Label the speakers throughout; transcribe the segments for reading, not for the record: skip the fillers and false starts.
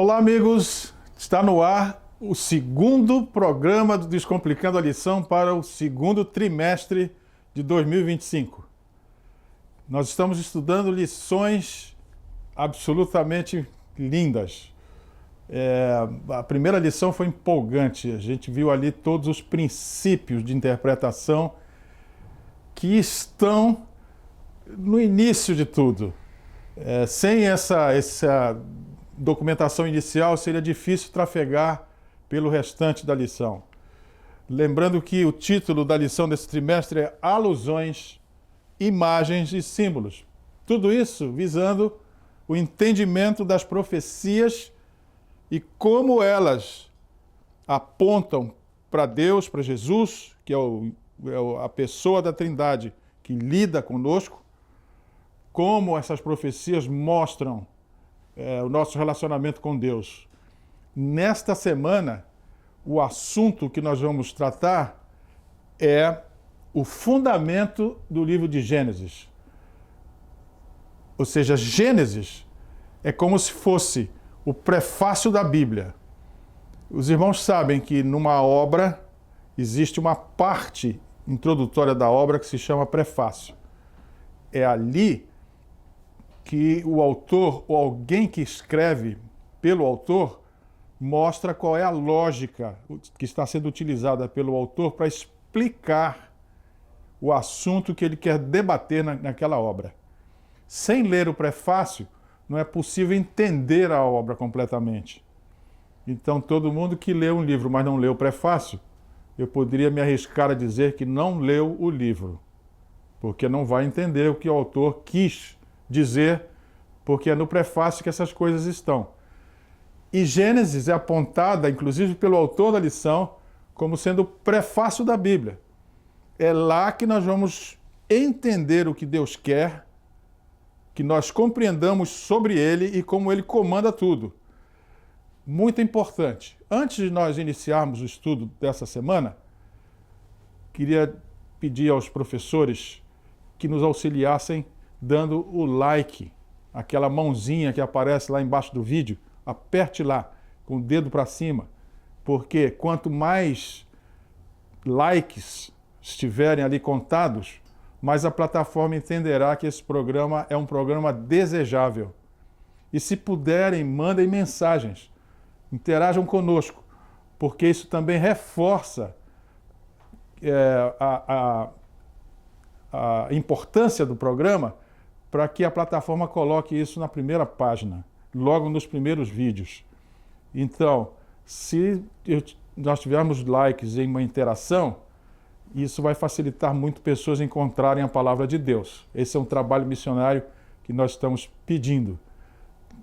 Speaker 1: Olá, amigos! Está no ar o segundo programa do Descomplicando a Lição para o segundo trimestre de 2025. Nós estamos estudando lições absolutamente lindas. A primeira lição foi empolgante. A gente viu ali todos os princípios de interpretação que estão no início de tudo. Sem essa documentação inicial, seria difícil trafegar pelo restante da lição. Lembrando que o título da lição desse trimestre é Alusões, Imagens e Símbolos. Tudo isso visando o entendimento das profecias e como elas apontam para Deus, para Jesus, que é a pessoa da Trindade que lida conosco, como essas profecias mostram o nosso relacionamento com Deus. Nesta semana, o assunto que nós vamos tratar é o fundamento do livro de Gênesis. Ou seja, Gênesis é como se fosse o prefácio da Bíblia. Os irmãos sabem que numa obra existe uma parte introdutória da obra que se chama prefácio. É ali que o autor, ou alguém que escreve pelo autor, mostra qual é a lógica que está sendo utilizada pelo autor para explicar o assunto que ele quer debater naquela obra. Sem ler o prefácio, não é possível entender a obra completamente. Então, todo mundo que lê um livro, mas não lê o prefácio, eu poderia me arriscar a dizer que não leu o livro, porque não vai entender o que o autor quis dizer, porque é no prefácio que essas coisas estão. E Gênesis é apontada, inclusive pelo autor da lição, como sendo o prefácio da Bíblia. É lá que nós vamos entender o que Deus quer, que nós compreendamos sobre Ele e como Ele comanda tudo. Muito importante. Antes de nós iniciarmos o estudo dessa semana, queria pedir aos professores que nos auxiliassem dando o like, aquela mãozinha que aparece lá embaixo do vídeo, aperte lá, com o dedo para cima, porque quanto mais likes estiverem ali contados, mais a plataforma entenderá que esse programa é um programa desejável. E se puderem, mandem mensagens, interajam conosco, porque isso também reforça a importância do programa, para que a plataforma coloque isso na primeira página, logo nos primeiros vídeos. Então, se nós tivermos likes em uma interação, isso vai facilitar muito pessoas encontrarem a palavra de Deus. Esse é um trabalho missionário que nós estamos pedindo,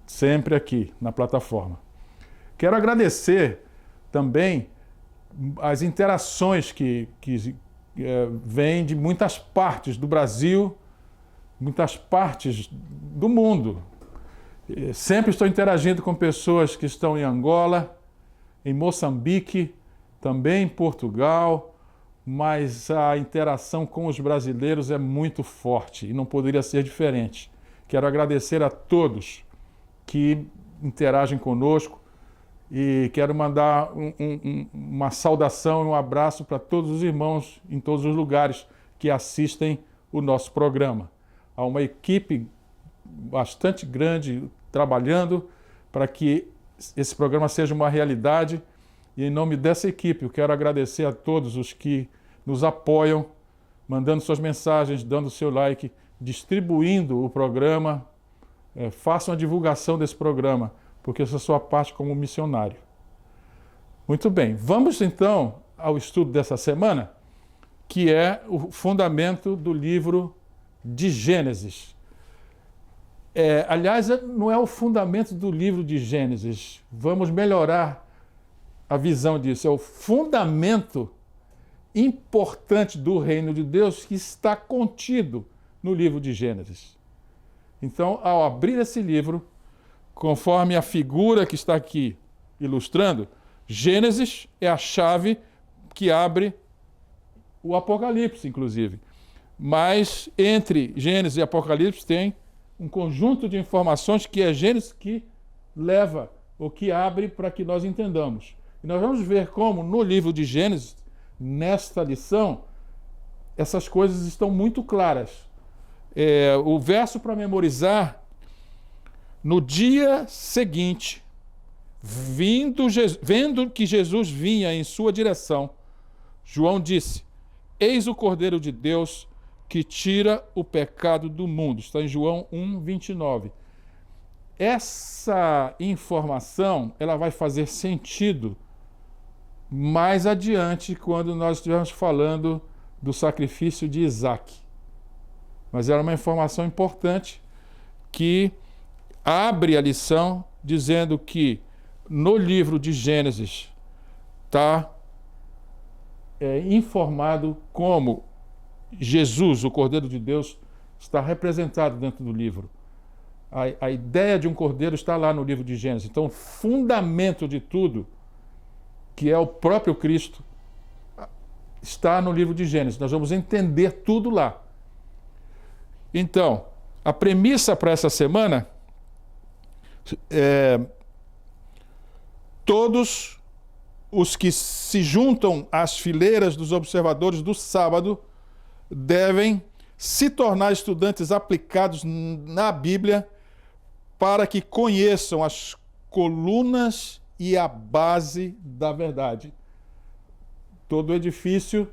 Speaker 1: sempre aqui na plataforma. Quero agradecer também as interações que vêm de muitas partes do Brasil, muitas partes do mundo. Sempre estou interagindo com pessoas que estão em Angola, em Moçambique, também em Portugal, mas a interação com os brasileiros é muito forte e não poderia ser diferente. Quero agradecer a todos que interagem conosco e quero mandar uma saudação e um abraço para todos os irmãos em todos os lugares que assistem o nosso programa. Há uma equipe bastante grande trabalhando para que esse programa seja uma realidade. E em nome dessa equipe, eu quero agradecer a todos os que nos apoiam, mandando suas mensagens, dando seu like, distribuindo o programa. Façam a divulgação desse programa, porque essa é a sua parte como missionário. Muito bem, vamos então ao estudo dessa semana, que é o fundamento do livro de Gênesis. Aliás, não é o fundamento do livro de Gênesis. Vamos melhorar a visão disso. É o fundamento importante do reino de Deus que está contido no livro de Gênesis. Então, ao abrir esse livro, conforme a figura que está aqui ilustrando, Gênesis é a chave que abre o Apocalipse, inclusive. Mas entre Gênesis e Apocalipse tem um conjunto de informações que é Gênesis que leva ou que abre para que nós entendamos. E nós vamos ver como no livro de Gênesis, nesta lição, essas coisas estão muito claras. O verso para memorizar: no dia seguinte, vendo que Jesus vinha em sua direção, João disse: eis o Cordeiro de Deus que tira o pecado do mundo. Está em João 1:29. Essa informação ela vai fazer sentido mais adiante, quando nós estivermos falando do sacrifício de Isaac. Mas era uma informação importante que abre a lição dizendo que no livro de Gênesis está informado como Jesus, o Cordeiro de Deus, está representado dentro do livro. A ideia de um cordeiro está lá no livro de Gênesis. Então, o fundamento de tudo, que é o próprio Cristo, está no livro de Gênesis. Nós vamos entender tudo lá. Então, a premissa para essa semana é: todos os que se juntam às fileiras dos observadores do sábado devem se tornar estudantes aplicados na Bíblia, para que conheçam as colunas e a base da verdade. Todo edifício,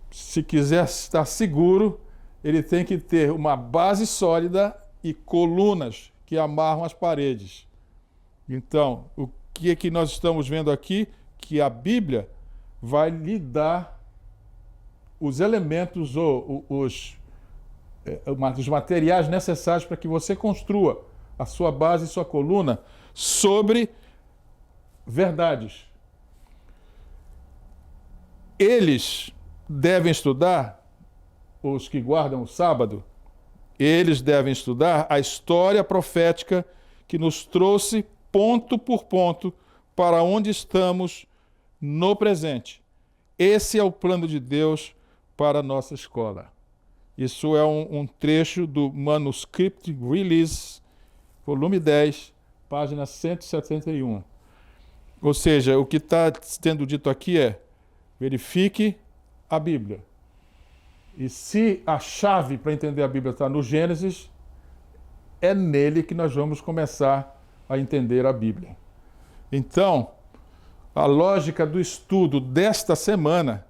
Speaker 1: se quiser estar seguro, ele tem que ter uma base sólida e colunas que amarram as paredes. Então, o que é que nós estamos vendo aqui? Que a Bíblia vai lhe dar os elementos ou os materiais necessários para que você construa a sua base e sua coluna sobre verdades. Eles devem estudar, os que guardam o sábado, eles devem estudar a história profética que nos trouxe ponto por ponto para onde estamos no presente. Esse é o plano de Deus para a nossa escola. Isso é um trecho do Manuscript Release, volume 10, página 171. Ou seja, o que está sendo dito aqui é: verifique a Bíblia. E se a chave para entender a Bíblia está no Gênesis, é nele que nós vamos começar a entender a Bíblia. Então, a lógica do estudo desta semana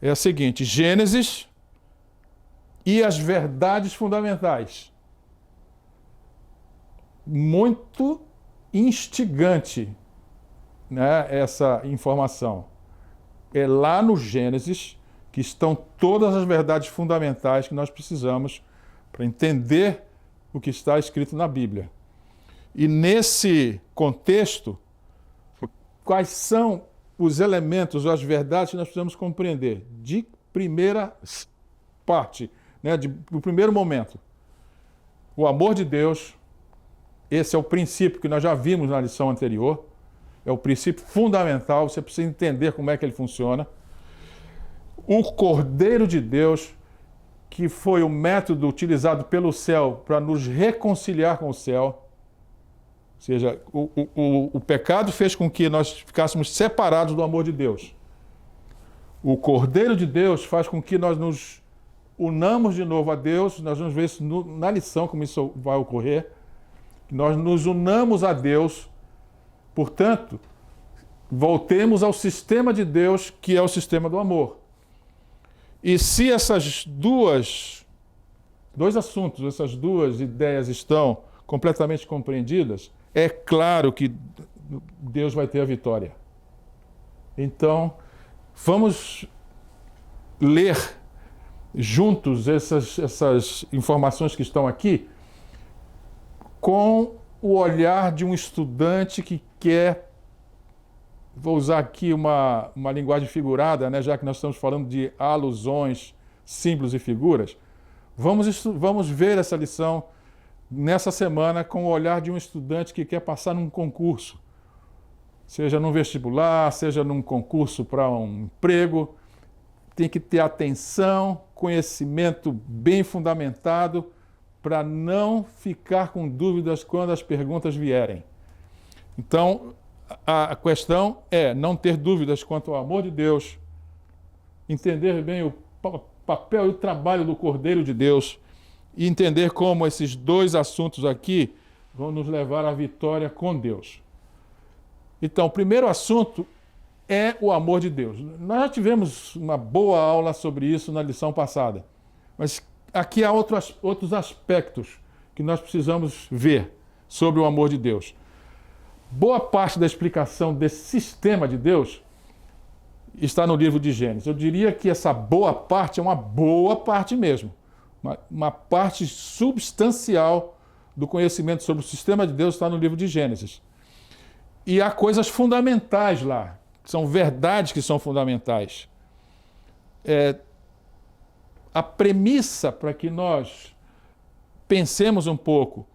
Speaker 1: é a seguinte: Gênesis e as verdades fundamentais. Muito instigante, né, essa informação. É lá no Gênesis que estão todas as verdades fundamentais que nós precisamos para entender o que está escrito na Bíblia. E nesse contexto, quais são os elementos ou as verdades que nós precisamos compreender? De primeira parte, né, do primeiro momento. O amor de Deus, esse é o princípio que nós já vimos na lição anterior, é o princípio fundamental, você precisa entender como é que ele funciona. O Cordeiro de Deus, que foi o método utilizado pelo céu para nos reconciliar com o céu. Ou seja, o pecado fez com que nós ficássemos separados do amor de Deus. O Cordeiro de Deus faz com que nós nos unamos de novo a Deus. Nós vamos ver isso na lição, como isso vai ocorrer. Nós nos unamos a Deus, portanto, voltemos ao sistema de Deus, que é o sistema do amor. E se essas dois assuntos, essas duas ideias estão completamente compreendidas, é claro que Deus vai ter a vitória. Então, vamos ler juntos essas informações que estão aqui, com o olhar de um estudante que quer, vou usar aqui uma linguagem figurada, né, já que nós estamos falando de alusões, símbolos e figuras. Vamos ver essa lição nessa semana com o olhar de um estudante que quer passar num concurso, seja num vestibular, seja num concurso para um emprego. Tem que ter atenção, conhecimento bem fundamentado, para não ficar com dúvidas quando as perguntas vierem. Então, a questão é não ter dúvidas quanto ao amor de Deus, entender bem o papel e o trabalho do Cordeiro de Deus e entender como esses dois assuntos aqui vão nos levar à vitória com Deus. Então, o primeiro assunto é o amor de Deus. Nós já tivemos uma boa aula sobre isso na lição passada, mas aqui há outros aspectos que nós precisamos ver sobre o amor de Deus. Boa parte da explicação desse sistema de Deus está no livro de Gênesis. Eu diria que essa boa parte é uma boa parte mesmo, uma parte substancial do conhecimento sobre o sistema de Deus está no livro de Gênesis. E há coisas fundamentais lá, são verdades que são fundamentais. A premissa para que nós pensemos um pouco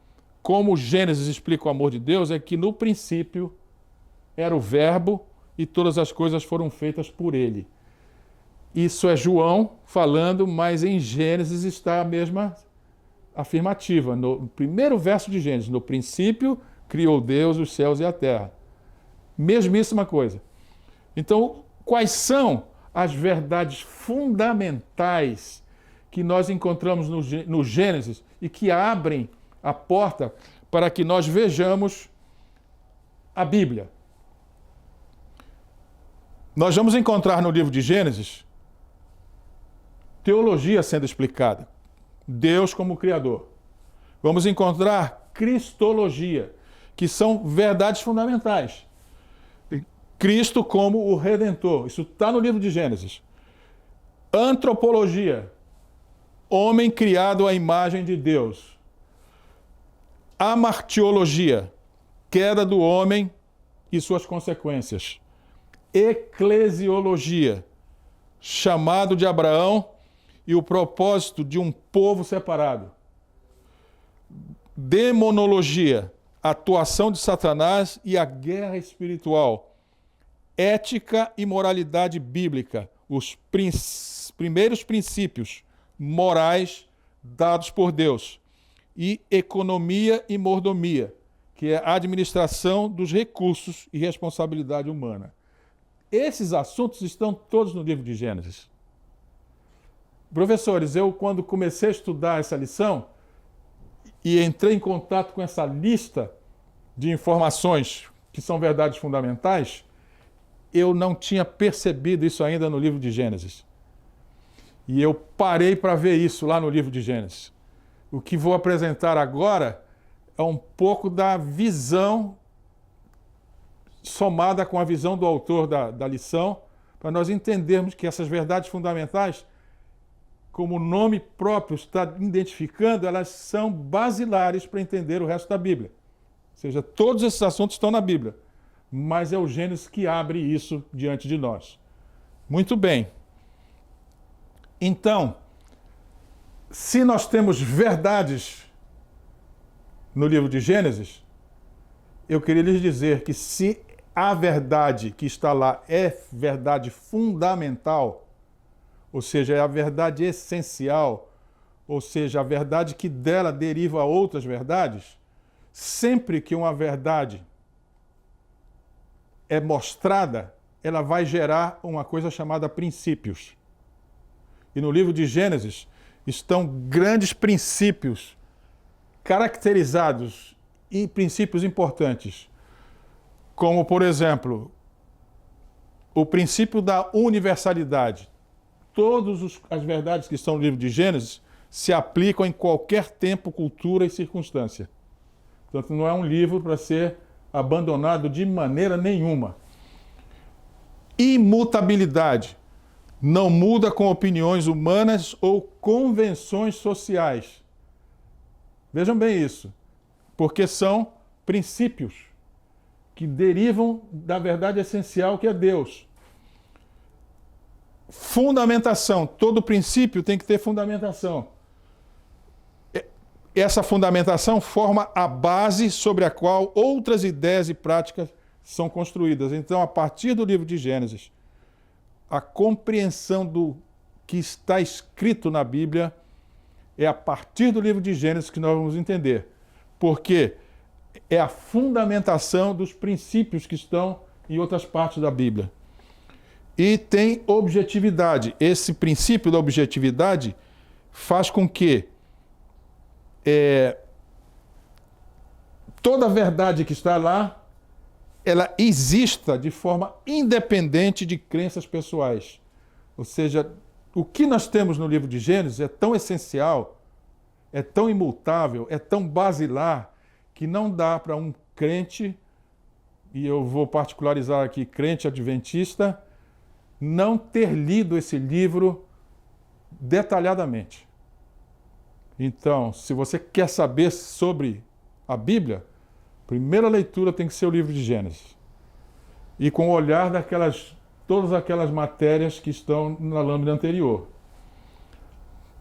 Speaker 1: como Gênesis explica o amor de Deus é que no princípio era o Verbo e todas as coisas foram feitas por ele. Isso é João falando, mas em Gênesis está a mesma afirmativa. No primeiro verso de Gênesis, no princípio criou Deus os céus e a terra. Mesmíssima coisa. Então, quais são as verdades fundamentais que nós encontramos no Gênesis e que abrem a porta para que nós vejamos a Bíblia? Nós vamos encontrar no livro de Gênesis teologia sendo explicada. Deus como Criador. Vamos encontrar cristologia, que são verdades fundamentais. Cristo como o Redentor. Isso está no livro de Gênesis. Antropologia. Homem criado à imagem de Deus. Amartiologia, queda do homem e suas consequências. Eclesiologia, chamado de Abraão e o propósito de um povo separado. Demonologia, atuação de Satanás e a guerra espiritual. Ética e moralidade bíblica, os primeiros princípios morais dados por Deus. E economia e mordomia, que é a administração dos recursos e responsabilidade humana. Esses assuntos estão todos no livro de Gênesis. Professores, eu quando comecei a estudar essa lição e entrei em contato com essa lista de informações que são verdades fundamentais, eu não tinha percebido isso ainda no livro de Gênesis. E eu parei para ver isso lá no livro de Gênesis. O que vou apresentar agora é um pouco da visão somada com a visão do autor da lição, para nós entendermos que essas verdades fundamentais, como o nome próprio está identificando, elas são basilares para entender o resto da Bíblia. Ou seja, todos esses assuntos estão na Bíblia, mas é o Gênesis que abre isso diante de nós. Muito bem. Então, se nós temos verdades no livro de Gênesis, eu queria lhes dizer que se a verdade que está lá é verdade fundamental, ou seja, é a verdade essencial, ou seja, a verdade que dela deriva outras verdades, sempre que uma verdade é mostrada, ela vai gerar uma coisa chamada princípios. E no livro de Gênesis estão grandes princípios caracterizados em princípios importantes, como, por exemplo, o princípio da universalidade. Todas as verdades que estão no livro de Gênesis se aplicam em qualquer tempo, cultura e circunstância. Portanto, não é um livro para ser abandonado de maneira nenhuma. Imutabilidade. Não muda com opiniões humanas ou convenções sociais. Vejam bem isso, porque são princípios que derivam da verdade essencial que é Deus. Fundamentação. Todo princípio tem que ter fundamentação. Essa fundamentação forma a base sobre a qual outras ideias e práticas são construídas. Então, a partir do livro de Gênesis, a compreensão do que está escrito na Bíblia é a partir do livro de Gênesis que nós vamos entender. Porque é a fundamentação dos princípios que estão em outras partes da Bíblia. E tem objetividade. Esse princípio da objetividade faz com que toda a verdade que está lá, ela exista de forma independente de crenças pessoais. Ou seja, o que nós temos no livro de Gênesis é tão essencial, é tão imutável, é tão basilar, que não dá para um crente, e eu vou particularizar aqui, crente adventista, não ter lido esse livro detalhadamente. Então, se você quer saber sobre a Bíblia, a primeira leitura tem que ser o livro de Gênesis. E com o olhar todas aquelas matérias que estão na lâmina anterior.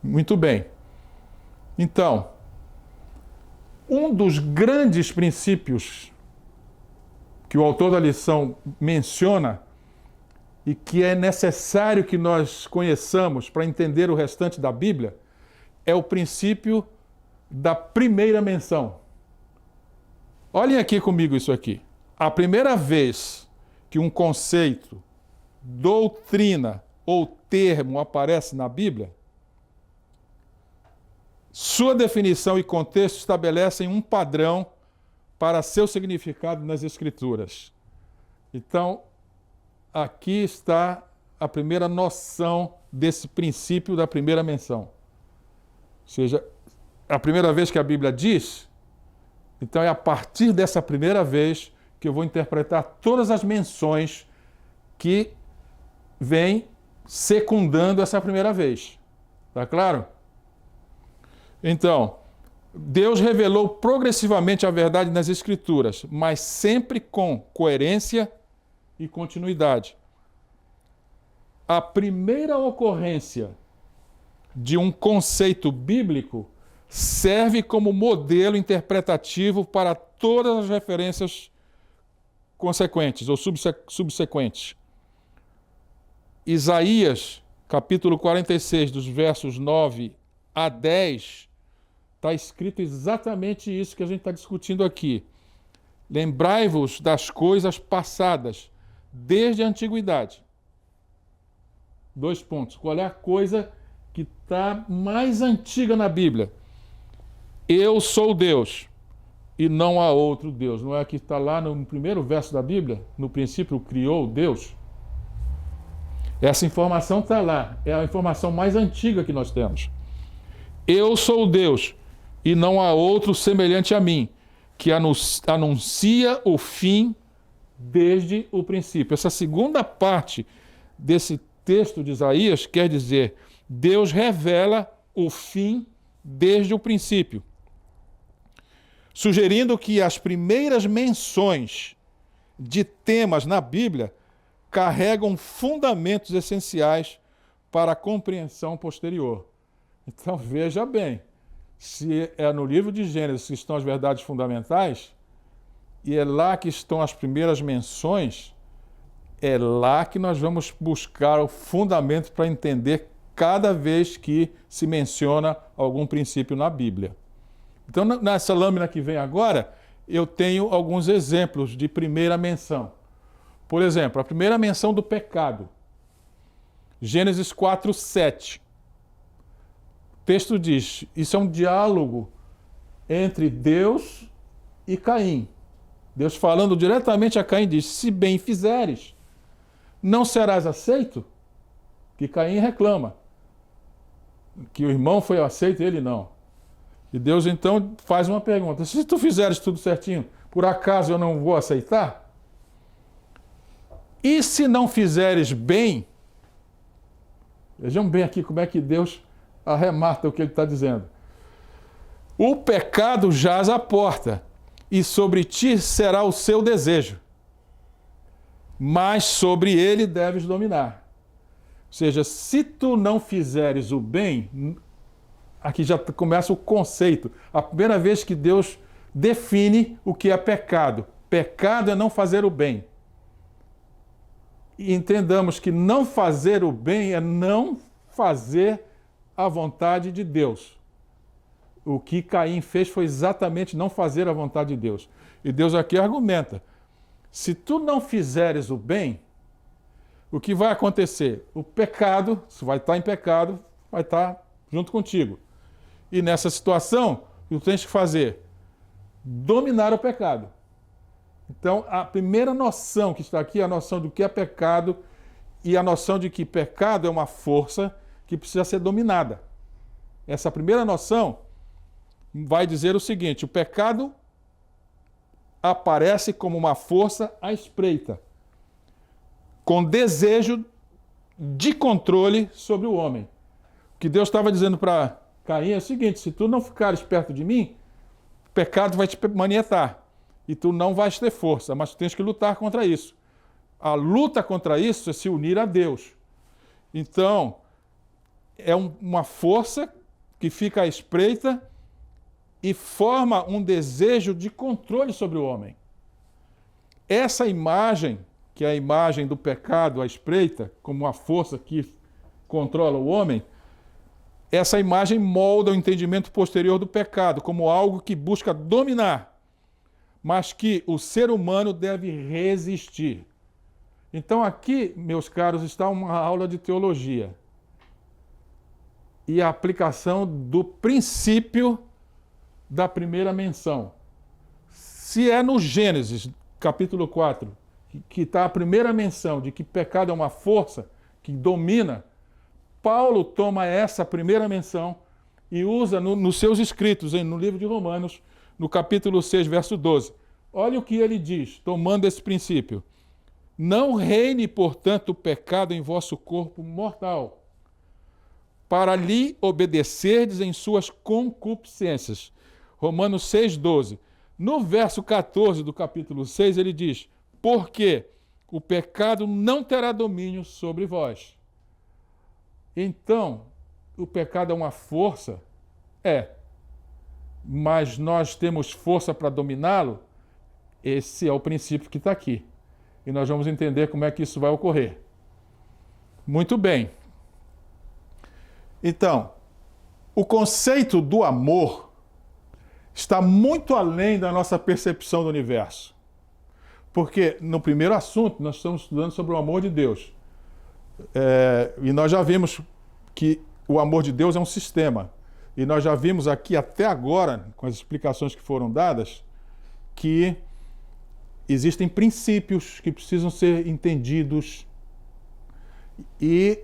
Speaker 1: Muito bem. Então, um dos grandes princípios que o autor da lição menciona e que é necessário que nós conheçamos para entender o restante da Bíblia é o princípio da primeira menção. Olhem aqui comigo isso aqui. A primeira vez que um conceito, doutrina ou termo aparece na Bíblia, sua definição e contexto estabelecem um padrão para seu significado nas Escrituras. Então, aqui está a primeira noção desse princípio da primeira menção. Ou seja, a primeira vez que a Bíblia diz, então é a partir dessa primeira vez que eu vou interpretar todas as menções que vêm secundando essa primeira vez. Está claro? Então, Deus revelou progressivamente a verdade nas Escrituras, mas sempre com coerência e continuidade. A primeira ocorrência de um conceito bíblico serve como modelo interpretativo para todas as referências consequentes ou subsequentes. Isaías, capítulo 46, dos versos 9 a 10, está escrito exatamente isso que a gente está discutindo aqui. Lembrai-vos das coisas passadas, desde a antiguidade. 2 pontos. Qual é a coisa que está mais antiga na Bíblia? Eu sou Deus e não há outro Deus. Não é que está lá no primeiro verso da Bíblia? No princípio criou Deus? Essa informação está lá. É a informação mais antiga que nós temos. Eu sou Deus e não há outro semelhante a mim, que anuncia o fim desde o princípio. Essa segunda parte desse texto de Isaías quer dizer: Deus revela o fim desde o princípio, sugerindo que as primeiras menções de temas na Bíblia carregam fundamentos essenciais para a compreensão posterior. Então veja bem, se é no livro de Gênesis que estão as verdades fundamentais, e é lá que estão as primeiras menções, é lá que nós vamos buscar o fundamento para entender cada vez que se menciona algum princípio na Bíblia. Então, nessa lâmina que vem agora, eu tenho alguns exemplos de primeira menção. Por exemplo, a primeira menção do pecado. Gênesis 4:7. O texto diz, isso é um diálogo entre Deus e Caim. Deus falando diretamente a Caim diz, se bem fizeres, não serás aceito? Que Caim reclama. Que o irmão foi aceito e ele não. E Deus então faz uma pergunta, se tu fizeres tudo certinho, por acaso eu não vou aceitar? E se não fizeres bem, vejam bem aqui como é que Deus arremata o que ele está dizendo. O pecado jaz à porta, e sobre ti será o seu desejo, mas sobre ele deves dominar. Ou seja, se tu não fizeres o bem, aqui já começa o conceito. A primeira vez que Deus define o que é pecado. Pecado é não fazer o bem. E entendamos que não fazer o bem é não fazer a vontade de Deus. O que Caim fez foi exatamente não fazer a vontade de Deus. E Deus aqui argumenta: se tu não fizeres o bem, o que vai acontecer? O pecado, se vai estar em pecado, vai estar junto contigo. E nessa situação, tu tens que fazer? Dominar o pecado. Então, a primeira noção que está aqui é a noção do que é pecado e a noção de que pecado é uma força que precisa ser dominada. Essa primeira noção vai dizer o seguinte: o pecado aparece como uma força à espreita, com desejo de controle sobre o homem. O que Deus estava dizendo para Caim é o seguinte: se tu não ficares perto de mim, o pecado vai te manietar e tu não vais ter força, mas tu tens que lutar contra isso. A luta contra isso é se unir a Deus. Então, é uma força que fica à espreita e forma um desejo de controle sobre o homem. Essa imagem, que é a imagem do pecado à espreita, como uma força que controla o homem, essa imagem molda o entendimento posterior do pecado como algo que busca dominar, mas que o ser humano deve resistir. Então aqui, meus caros, está uma aula de teologia e a aplicação do princípio da primeira menção. Se é no Gênesis, capítulo 4, que está a primeira menção de que pecado é uma força que domina, Paulo toma essa primeira menção e usa nos seus escritos, no livro de Romanos, no capítulo 6, verso 12. Olha o que ele diz, tomando esse princípio. Não reine, portanto, o pecado em vosso corpo mortal, para lhe obedecerdes em suas concupiscências. Romanos 6, 12. No verso 14 do capítulo 6, ele diz: porque o pecado não terá domínio sobre vós. Então, o pecado é uma força? É. Mas nós temos força para dominá-lo? Esse é o princípio que está aqui. E nós vamos entender como é que isso vai ocorrer. Muito bem. Então, o conceito do amor está muito além da nossa percepção do universo. Porque no primeiro assunto nós estamos estudando sobre o amor de Deus. E nós já vimos que o amor de Deus é um sistema. E nós já vimos aqui até agora, com as explicações que foram dadas, que existem princípios que precisam ser entendidos e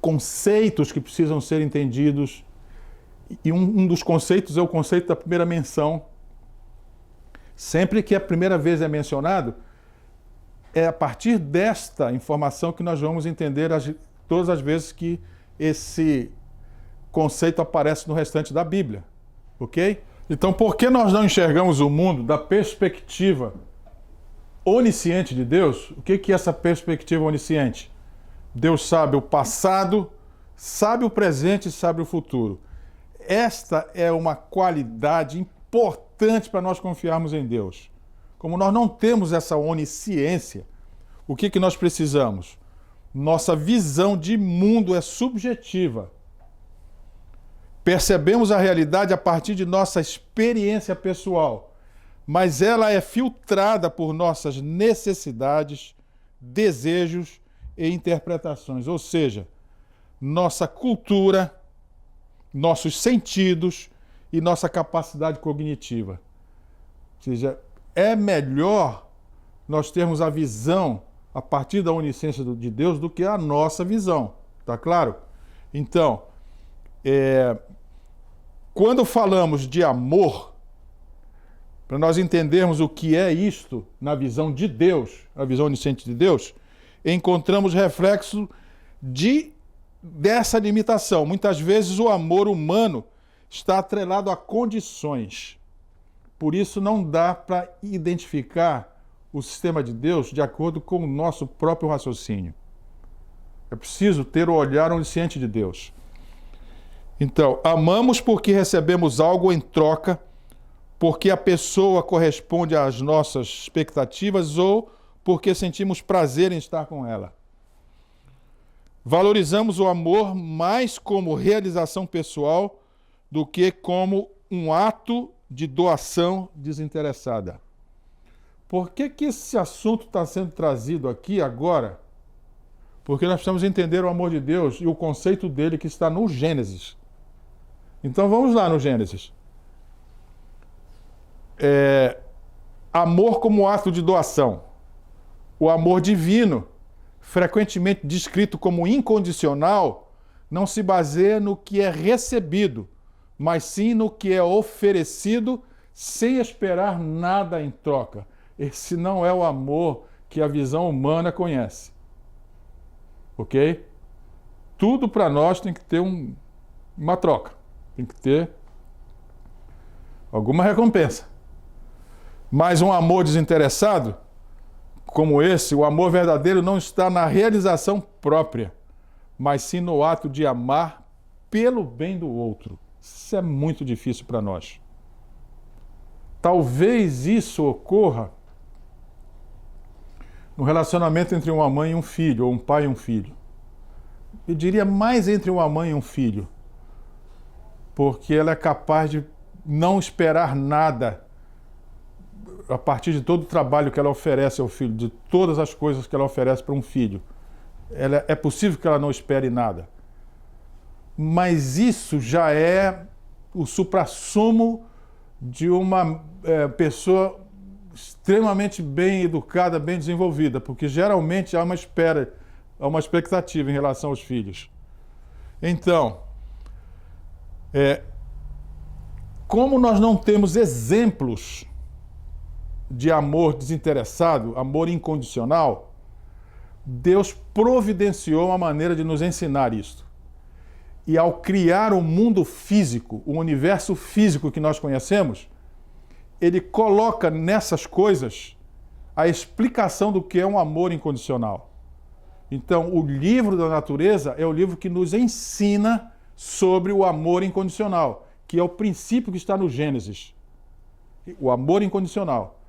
Speaker 1: conceitos que precisam ser entendidos. E um dos conceitos é o conceito da primeira menção. Sempre que a primeira vez é mencionado, é a partir desta informação que nós vamos entender todas as vezes que esse conceito aparece no restante da Bíblia. Ok? Então, por que nós não enxergamos o mundo da perspectiva onisciente de Deus? O que é essa perspectiva onisciente? Deus sabe o passado, sabe o presente e sabe o futuro. Esta é uma qualidade importante para nós confiarmos em Deus. Como nós não temos essa onisciência, o que nós precisamos? Nossa visão de mundo é subjetiva. Percebemos a realidade a partir de nossa experiência pessoal, mas ela é filtrada por nossas necessidades, desejos e interpretações, ou seja, nossa cultura, nossos sentidos e nossa capacidade cognitiva. Ou seja, é melhor nós termos a visão a partir da onisciência de Deus do que a nossa visão, tá claro? Então, quando falamos de amor, para nós entendermos o que é isto na visão de Deus, a visão onisciente de Deus, encontramos reflexo dessa limitação. Muitas vezes o amor humano está atrelado a condições. Por isso não dá para identificar o sistema de Deus de acordo com o nosso próprio raciocínio. É preciso ter o olhar onisciente de Deus. Então, amamos porque recebemos algo em troca, porque a pessoa corresponde às nossas expectativas ou porque sentimos prazer em estar com ela. Valorizamos o amor mais como realização pessoal do que como um ato de doação desinteressada. Por que que esse assunto está sendo trazido aqui agora? Porque nós precisamos entender o amor de Deus e o conceito dele que está no Gênesis. Então vamos lá no Gênesis. Amor como ato de doação. O amor divino, frequentemente descrito como incondicional, não se baseia no que é recebido, mas sim no que é oferecido sem esperar nada em troca. Esse não é o amor que a visão humana conhece. Ok? Tudo para nós tem que ter uma troca. Tem que ter alguma recompensa. Mas um amor desinteressado, como esse, o amor verdadeiro não está na realização própria, mas sim no ato de amar pelo bem do outro. Isso é muito difícil para nós. Talvez isso ocorra no relacionamento entre uma mãe e um filho, ou um pai e um filho. Eu diria mais entre uma mãe e um filho, porque ela é capaz de não esperar nada a partir de todo o trabalho que ela oferece ao filho, de todas as coisas que ela oferece para um filho. É possível que ela não espere nada. Mas isso já é o suprassumo de uma pessoa extremamente bem educada, bem desenvolvida, porque geralmente há uma expectativa em relação aos filhos. Então, como nós não temos exemplos de amor desinteressado, amor incondicional, Deus providenciou uma maneira de nos ensinar isto. E ao criar o mundo físico, o universo físico que nós conhecemos, ele coloca nessas coisas a explicação do que é um amor incondicional. Então, o livro da natureza é o livro que nos ensina sobre o amor incondicional, que é o princípio que está no Gênesis. O amor incondicional.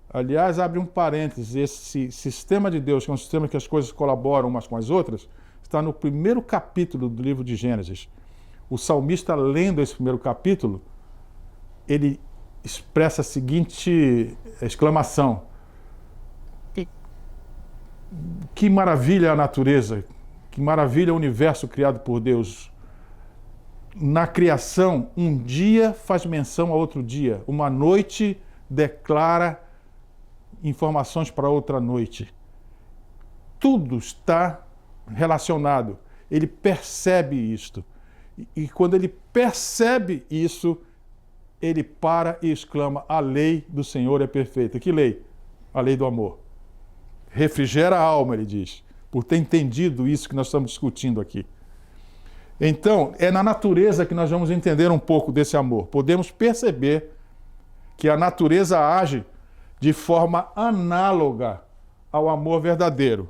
Speaker 1: Aliás, abre um parênteses, esse sistema de Deus, que é um sistema que as coisas colaboram umas com as outras, está no primeiro capítulo do livro de Gênesis. O salmista, lendo esse primeiro capítulo, ele expressa a seguinte exclamação: que maravilha a natureza, que maravilha o universo criado por Deus. Na criação, um dia faz menção a outro dia, uma noite declara informações para outra noite. Tudo está relacionado. Ele percebe isto. E quando ele percebe isso, ele para e exclama: a lei do Senhor é perfeita. Que lei? A lei do amor. Refrigera a alma, ele diz, por ter entendido isso que nós estamos discutindo aqui. Então, é na natureza que nós vamos entender um pouco desse amor. Podemos perceber que a natureza age de forma análoga ao amor verdadeiro.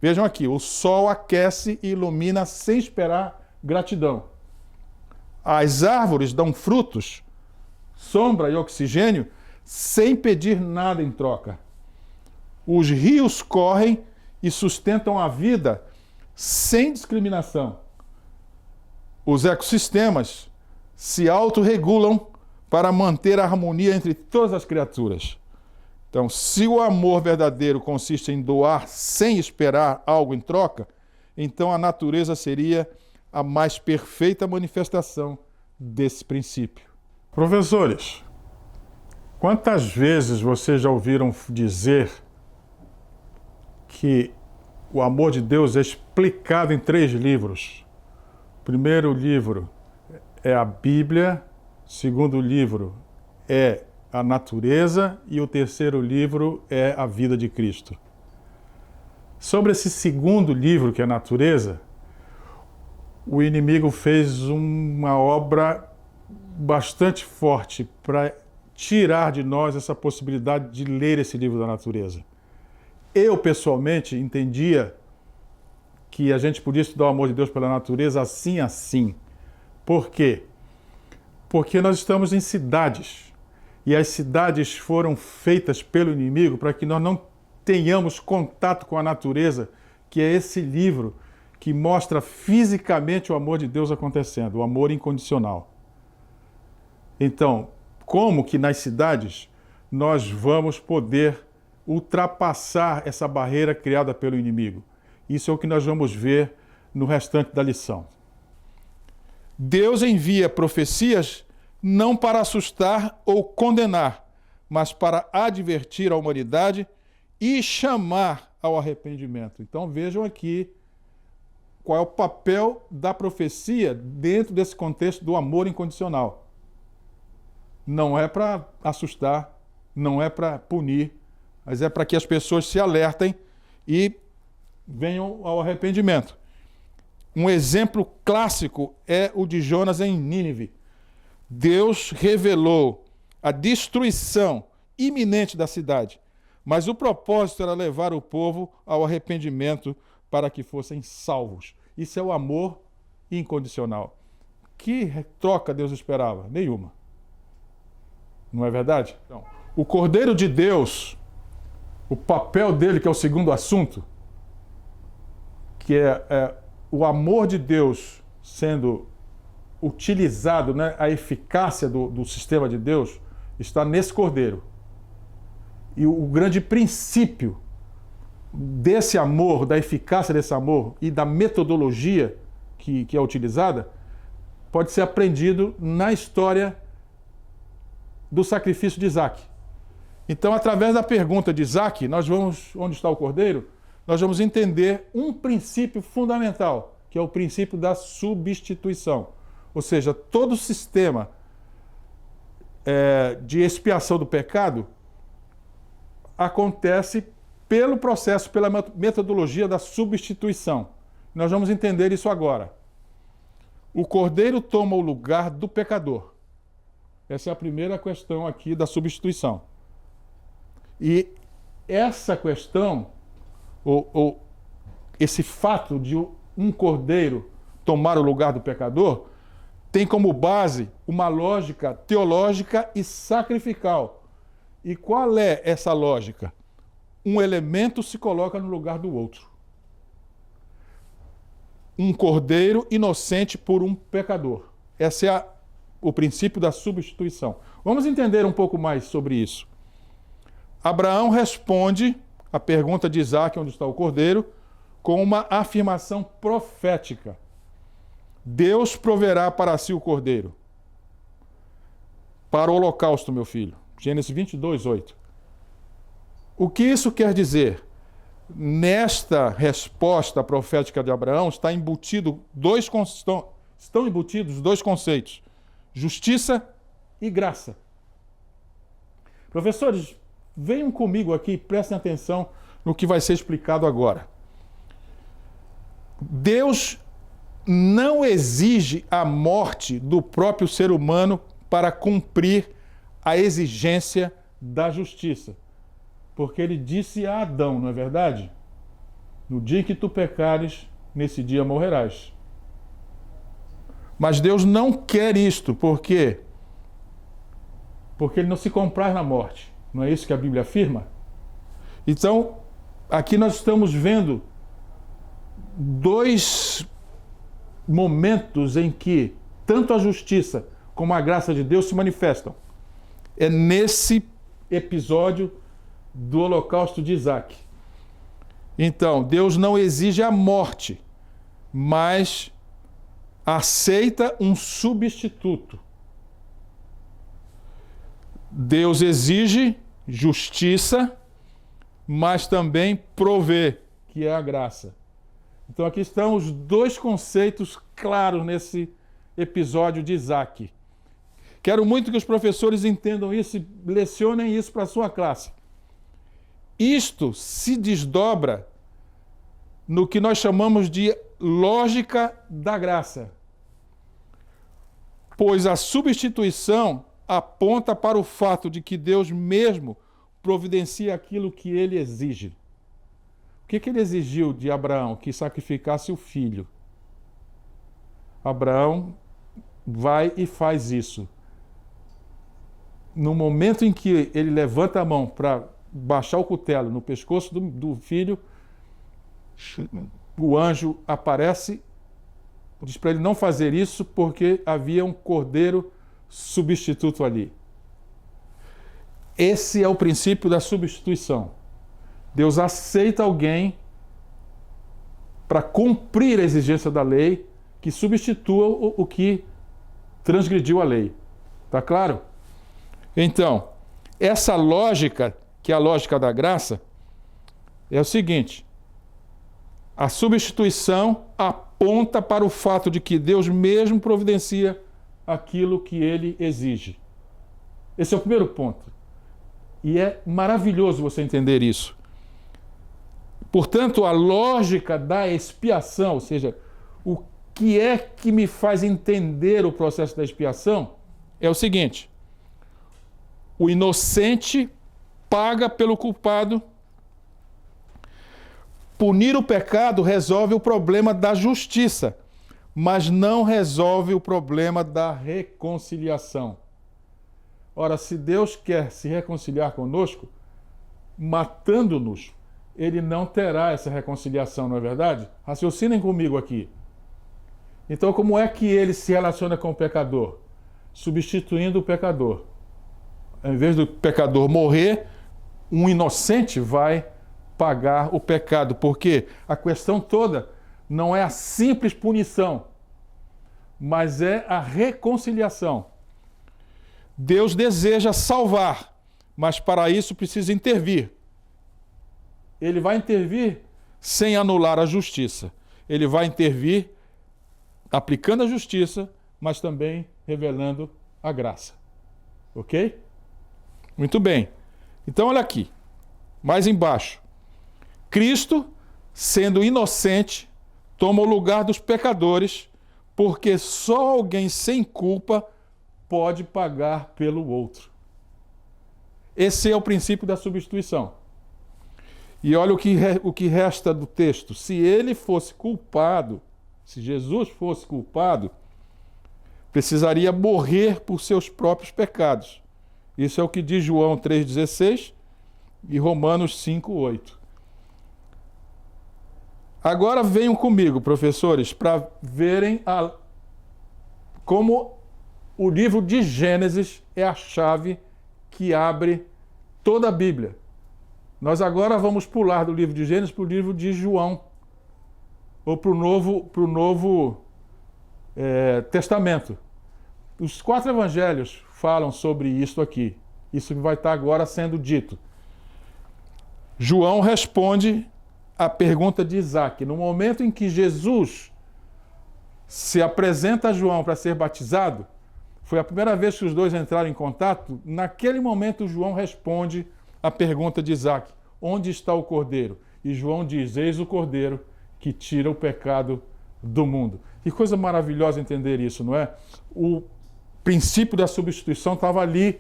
Speaker 1: Vejam aqui, o sol aquece e ilumina sem esperar gratidão. As árvores dão frutos, sombra e oxigênio, sem pedir nada em troca. Os rios correm e sustentam a vida sem discriminação. Os ecossistemas se autorregulam para manter a harmonia entre todas as criaturas. Então, se o amor verdadeiro consiste em doar sem esperar algo em troca, então a natureza seria a mais perfeita manifestação desse princípio. Professores, quantas vezes vocês já ouviram dizer que o amor de Deus é explicado em 3 livros? O primeiro livro é a Bíblia, o segundo livro é a natureza e o terceiro livro é a vida de Cristo. Sobre esse segundo livro, que é a natureza, o inimigo fez uma obra bastante forte para tirar de nós essa possibilidade de ler esse livro da natureza. Eu, pessoalmente, entendia que a gente podia estudar o amor de Deus pela natureza assim. Por quê? Porque nós estamos em cidades. E as cidades foram feitas pelo inimigo para que nós não tenhamos contato com a natureza, que é esse livro que mostra fisicamente o amor de Deus acontecendo, o amor incondicional. Então, como que nas cidades nós vamos poder ultrapassar essa barreira criada pelo inimigo? Isso é o que nós vamos ver no restante da lição. Deus envia profecias não para assustar ou condenar, mas para advertir a humanidade e chamar ao arrependimento. Então vejam aqui qual é o papel da profecia dentro desse contexto do amor incondicional. Não é para assustar, não é para punir, mas é para que as pessoas se alertem e venham ao arrependimento. Um exemplo clássico é o de Jonas em Nínive. Deus revelou a destruição iminente da cidade, mas o propósito era levar o povo ao arrependimento para que fossem salvos. Isso é o amor incondicional. Que troca Deus esperava? Nenhuma. Não é verdade? Então, o Cordeiro de Deus, o papel dele, que é o segundo assunto, que é o amor de Deus sendo utilizado, né, a eficácia do sistema de Deus está nesse Cordeiro. E o grande princípio desse amor, da eficácia desse amor e da metodologia que é utilizada, pode ser aprendido na história do sacrifício de Isaac. Então, através da pergunta de Isaac, nós vamos, onde está o Cordeiro, nós vamos entender um princípio fundamental, que é o princípio da substituição. Ou seja, todo o sistema de expiação do pecado acontece pelo processo, pela metodologia da substituição. Nós vamos entender isso agora. O Cordeiro toma o lugar do pecador. Essa é a primeira questão aqui da substituição. E essa questão, ou esse fato de um cordeiro tomar o lugar do pecador, tem como base uma lógica teológica e sacrificial. E qual é essa lógica? Um elemento se coloca no lugar do outro. Um cordeiro inocente por um pecador. Esse é o princípio da substituição. Vamos entender um pouco mais sobre isso. Abraão responde a pergunta de Isaac, onde está o cordeiro, com uma afirmação profética. Deus proverá para si o cordeiro, para o holocausto, meu filho. Gênesis 22, 8. O que isso quer dizer? Nesta resposta profética de Abraão estão embutidos dois conceitos: justiça e graça. Professores, venham comigo aqui e prestem atenção no que vai ser explicado agora. Deus não exige a morte do próprio ser humano para cumprir a exigência da justiça. Porque ele disse a Adão, não é verdade? No dia em que tu pecares, nesse dia morrerás. Mas Deus não quer isto, por quê? Porque ele não se compraz na morte. Não é isso que a Bíblia afirma? Então, aqui nós estamos vendo dois momentos em que tanto a justiça como a graça de Deus se manifestam. É nesse episódio do holocausto de Isaac. Então, Deus não exige a morte, mas aceita um substituto. Deus exige justiça, mas também provê, que é a graça. Então aqui estão os dois conceitos claros nesse episódio de Isaac. Quero muito que os professores entendam isso e lecionem isso para a sua classe. Isto se desdobra no que nós chamamos de lógica da graça. Pois a substituição aponta para o fato de que Deus mesmo providencia aquilo que ele exige. O que ele exigiu de Abraão? Que sacrificasse o filho. Abraão vai e faz isso. No momento em que ele levanta a mão para baixar o cutelo no pescoço do filho, o anjo aparece, diz para ele não fazer isso porque havia um cordeiro substituto ali. Esse é o princípio da substituição. Deus aceita alguém para cumprir a exigência da lei que substitua o que transgrediu a lei. Tá claro? Então, essa lógica, que é a lógica da graça, é o seguinte: a substituição aponta para o fato de que Deus mesmo providencia aquilo que ele exige. Esse é o primeiro ponto. E é maravilhoso você entender isso. Portanto, a lógica da expiação, ou seja, o que é que me faz entender o processo da expiação, é o seguinte: o inocente paga pelo culpado. Punir o pecado resolve o problema da justiça, mas não resolve o problema da reconciliação. Ora, se Deus quer se reconciliar conosco, matando-nos, ele não terá essa reconciliação, não é verdade? Raciocinem comigo aqui. Então, como é que ele se relaciona com o pecador? Substituindo o pecador. Em vez do pecador morrer, um inocente vai pagar o pecado, porque a questão toda não é a simples punição, mas é a reconciliação. Deus deseja salvar, mas para isso precisa intervir. Ele vai intervir sem anular a justiça. Ele vai intervir aplicando a justiça, mas também revelando a graça. Ok? Muito bem. Então, olha aqui, mais embaixo. Cristo, sendo inocente, toma o lugar dos pecadores, porque só alguém sem culpa pode pagar pelo outro. Esse é o princípio da substituição. E olha o que resta do texto. Se ele fosse culpado, se Jesus fosse culpado, precisaria morrer por seus próprios pecados. Isso é o que diz João 3,16 e Romanos 5,8. Agora venham comigo, professores, para verem como o livro de Gênesis é a chave que abre toda a Bíblia. Nós agora vamos pular do livro de Gênesis para o livro de João, ou para o Novo Testamento. Os 4 evangelhos falam sobre isso aqui. Isso vai estar agora sendo dito. João responde a pergunta de Isaac. No momento em que Jesus se apresenta a João para ser batizado, foi a primeira vez que os dois entraram em contato. Naquele momento, João responde a pergunta de Isaac: onde está o cordeiro? E João diz: eis o cordeiro que tira o pecado do mundo. Que coisa maravilhosa entender isso, não é? O princípio da substituição estava ali,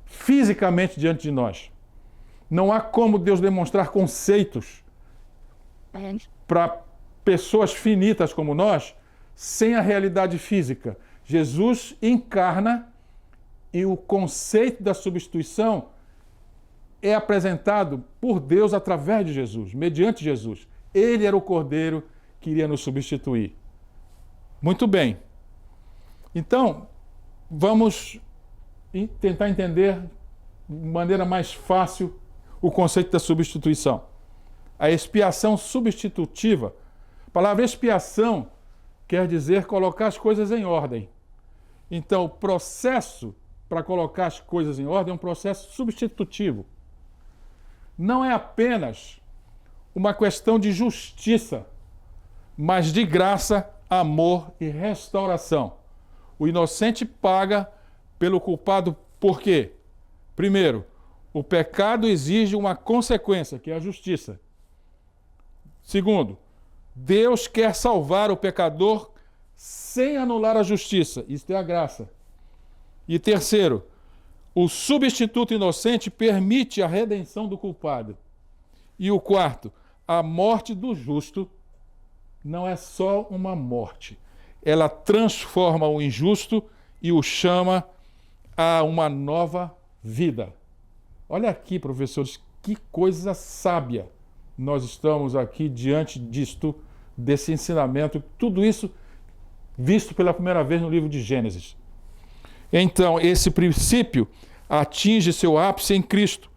Speaker 1: fisicamente diante de nós. Não há como Deus demonstrar conceitos para pessoas finitas como nós sem a realidade física. Jesus encarna e o conceito da substituição é apresentado por Deus através de Jesus, mediante Jesus. Ele era o cordeiro que iria nos substituir. Muito bem. Então, vamos tentar entender de maneira mais fácil o conceito da substituição. A expiação substitutiva. A palavra expiação quer dizer colocar as coisas em ordem. Então, o processo para colocar as coisas em ordem é um processo substitutivo. Não é apenas uma questão de justiça, mas de graça, amor e restauração. O inocente paga pelo culpado por quê? Primeiro, o pecado exige uma consequência, que é a justiça. Segundo, Deus quer salvar o pecador sem anular a justiça. Isto é a graça. E terceiro, o substituto inocente permite a redenção do culpado. E o quarto, a morte do justo não é só uma morte. Ela transforma o injusto e o chama a uma nova vida. Olha aqui, professores, que coisa sábia. Nós estamos aqui diante disto, desse ensinamento, tudo isso visto pela primeira vez no livro de Gênesis. Então, esse princípio atinge seu ápice em Cristo,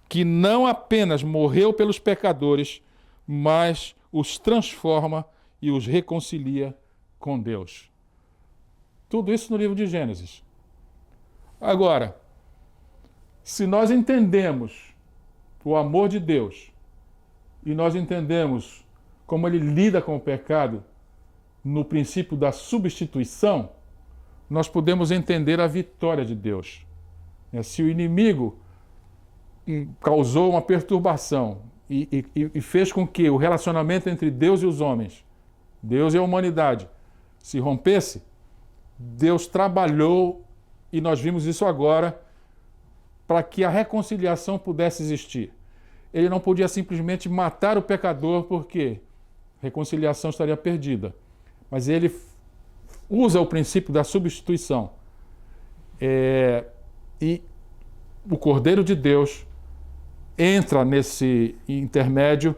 Speaker 1: que não apenas morreu pelos pecadores, mas os transforma e os reconcilia com Deus. Tudo isso no livro de Gênesis. Agora, se nós entendemos o amor de Deus e nós entendemos como ele lida com o pecado no princípio da substituição, nós podemos entender a vitória de Deus. Se o inimigo causou uma perturbação e fez com que o relacionamento entre Deus e os homens, Deus e a humanidade, se rompesse, Deus trabalhou, e nós vimos isso agora, para que a reconciliação pudesse existir. Ele não podia simplesmente matar o pecador, porque a reconciliação estaria perdida. Mas ele usa o princípio da substituição. E o Cordeiro de Deus entra nesse intermédio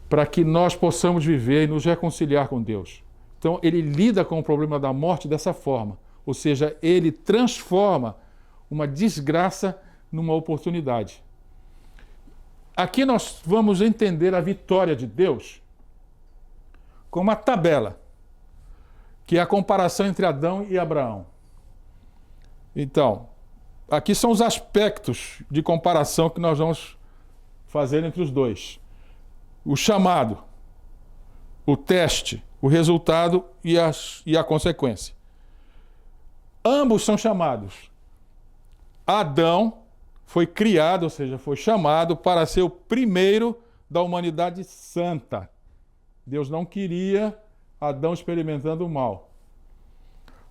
Speaker 1: para que nós possamos viver e nos reconciliar com Deus. Então, ele lida com o problema da morte dessa forma. Ou seja, ele transforma uma desgraça numa oportunidade. Aqui nós vamos entender a vitória de Deus com uma tabela, que é a comparação entre Adão e Abraão. Então, aqui são os aspectos de comparação que nós vamos fazer entre os dois. O chamado, o teste, o resultado e a consequência. Ambos são chamados. Adão foi criado, ou seja, foi chamado para ser o primeiro da humanidade santa. Deus não queria Adão experimentando o mal.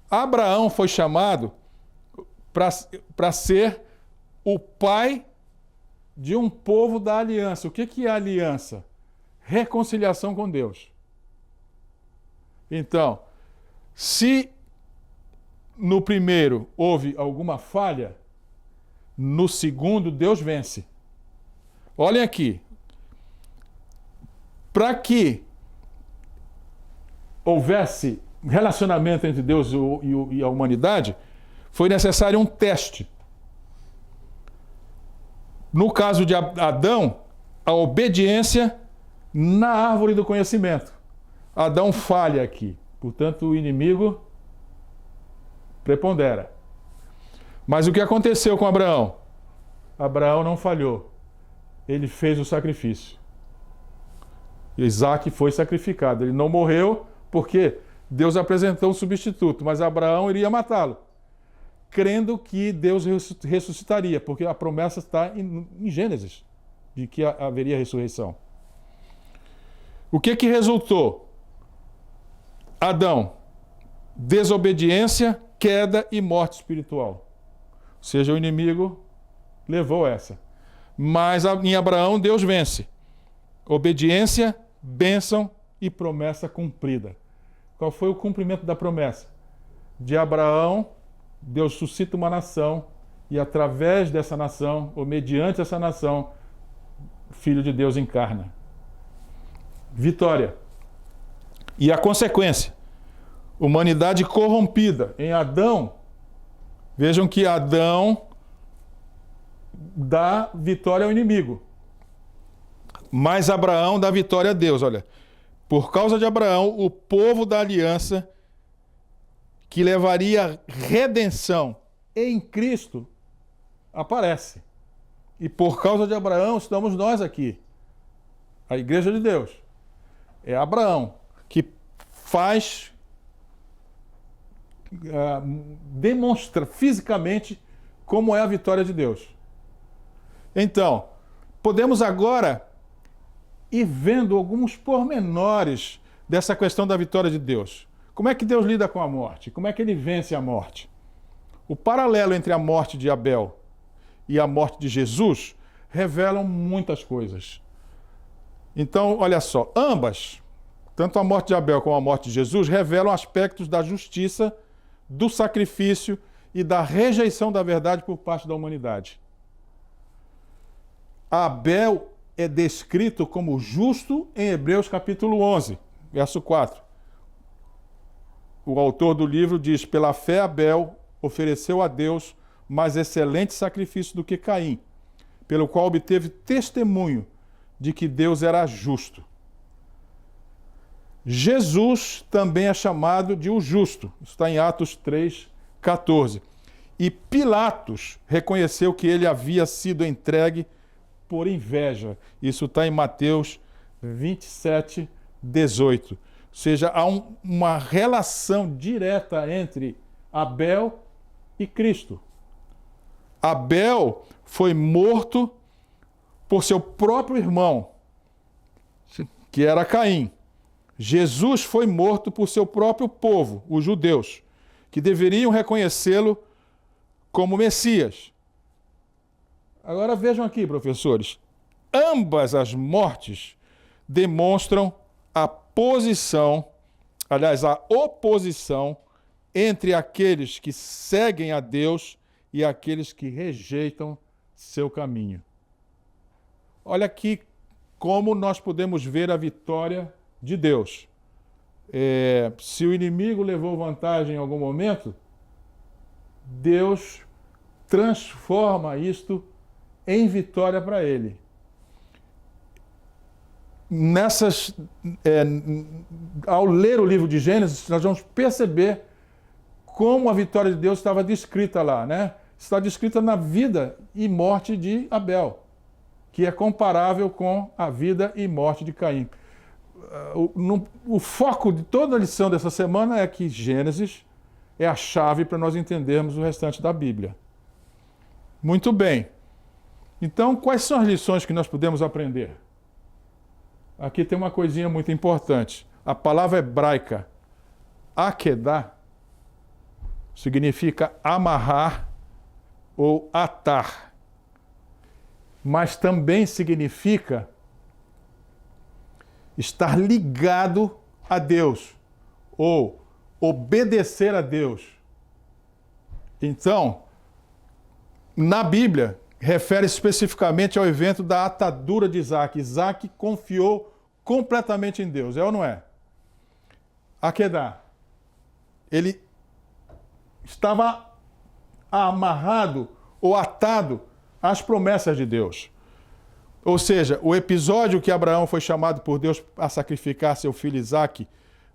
Speaker 1: Abraão foi chamado para ser o pai de um povo da aliança. O que é aliança? Reconciliação com Deus. Então, se no primeiro houve alguma falha, no segundo Deus vence. Olhem aqui. Para que houvesse relacionamento entre Deus e a humanidade, foi necessário um teste. No caso de Adão, a obediência na árvore do conhecimento. Adão falha aqui, portanto o inimigo prepondera. Mas o que aconteceu com Abraão? Abraão não falhou. Ele fez o sacrifício. Isaac foi sacrificado. Ele não morreu porque Deus apresentou um substituto, mas Abraão iria matá-lo, crendo que Deus ressuscitaria, porque a promessa está em Gênesis, de que haveria ressurreição. O que resultou? Adão, desobediência, queda e morte espiritual. Ou seja, o inimigo levou essa. Mas em Abraão, Deus vence. Obediência, bênção e promessa cumprida. Qual foi o cumprimento da promessa? De Abraão, Deus suscita uma nação e através dessa nação, ou mediante essa nação, o Filho de Deus encarna. Vitória. E a consequência? Humanidade corrompida. Em Adão, vejam que Adão dá vitória ao inimigo. Mas Abraão dá vitória a Deus. Olha, por causa de Abraão, o povo da aliança que levaria redenção em Cristo aparece. E por causa de Abraão estamos nós aqui, a Igreja de Deus. É Abraão que demonstra fisicamente como é a vitória de Deus. Então, podemos agora ir vendo alguns pormenores dessa questão da vitória de Deus. Como é que Deus lida com a morte? Como é que ele vence a morte? O paralelo entre a morte de Abel e a morte de Jesus revelam muitas coisas. Então, olha só, ambas, tanto a morte de Abel como a morte de Jesus, revelam aspectos da justiça, do sacrifício e da rejeição da verdade por parte da humanidade. Abel é descrito como justo em Hebreus capítulo 11, verso 4. O autor do livro diz: pela fé Abel ofereceu a Deus mais excelente sacrifício do que Caim, pelo qual obteve testemunho de que Deus era justo. Jesus também é chamado de o justo. Isso está em Atos 3:14. E Pilatos reconheceu que ele havia sido entregue por inveja. Isso está em Mateus 27:18. Ou seja, há uma relação direta entre Abel e Cristo. Abel foi morto por seu próprio irmão, que era Caim. Jesus foi morto por seu próprio povo, os judeus, que deveriam reconhecê-lo como Messias. Agora vejam aqui, professores. Ambas as mortes demonstram a oposição entre aqueles que seguem a Deus e aqueles que rejeitam seu caminho. Olha aqui como nós podemos ver a vitória de Deus. Se o inimigo levou vantagem em algum momento, Deus transforma isto em vitória para ele. Ao ler o livro de Gênesis, nós vamos perceber como a vitória de Deus estava descrita lá, né? Está descrita na vida e morte de Abel, que é comparável com a vida e morte de Caim. O foco de toda a lição dessa semana é que Gênesis é a chave para nós entendermos o restante da Bíblia. Muito bem. Então, quais são as lições que nós podemos aprender? Aqui tem uma coisinha muito importante. A palavra hebraica akedah significa amarrar ou atar, mas também significa estar ligado a Deus ou obedecer a Deus. Então, na Bíblia, refere especificamente ao evento da atadura de Isaac. Isaac confiou completamente em Deus, é ou não é? Akedah. Ele estava amarrado ou atado às promessas de Deus. Ou seja, o episódio que Abraão foi chamado por Deus a sacrificar seu filho Isaque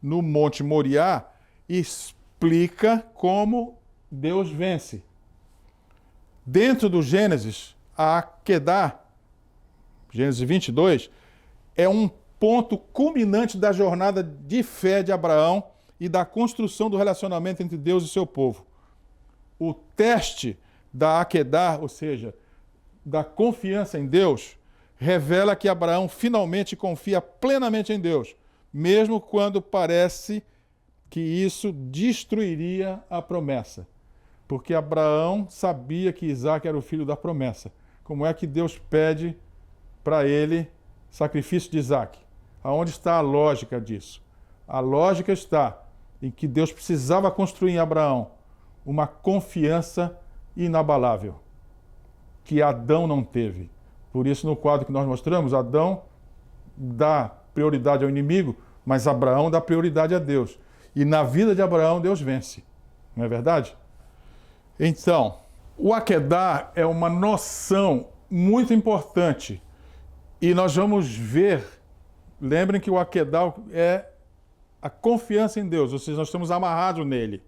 Speaker 1: no Monte Moriá explica como Deus vence. Dentro do Gênesis, a Akedah, Gênesis 22, é um ponto culminante da jornada de fé de Abraão e da construção do relacionamento entre Deus e seu povo. O teste da Akedah, ou seja, da confiança em Deus, revela que Abraão finalmente confia plenamente em Deus, mesmo quando parece que isso destruiria a promessa. Porque Abraão sabia que Isaque era o filho da promessa. Como é que Deus pede para ele sacrifício de Isaque? Aonde está a lógica disso? A lógica está em que Deus precisava construir em Abraão uma confiança inabalável, que Adão não teve. Por isso, no quadro que nós mostramos, Adão dá prioridade ao inimigo, mas Abraão dá prioridade a Deus. E na vida de Abraão, Deus vence. Não é verdade? Então, o Akedah é uma noção muito importante. E nós vamos ver, lembrem que o Akedah é a confiança em Deus, ou seja, nós estamos amarrados nele.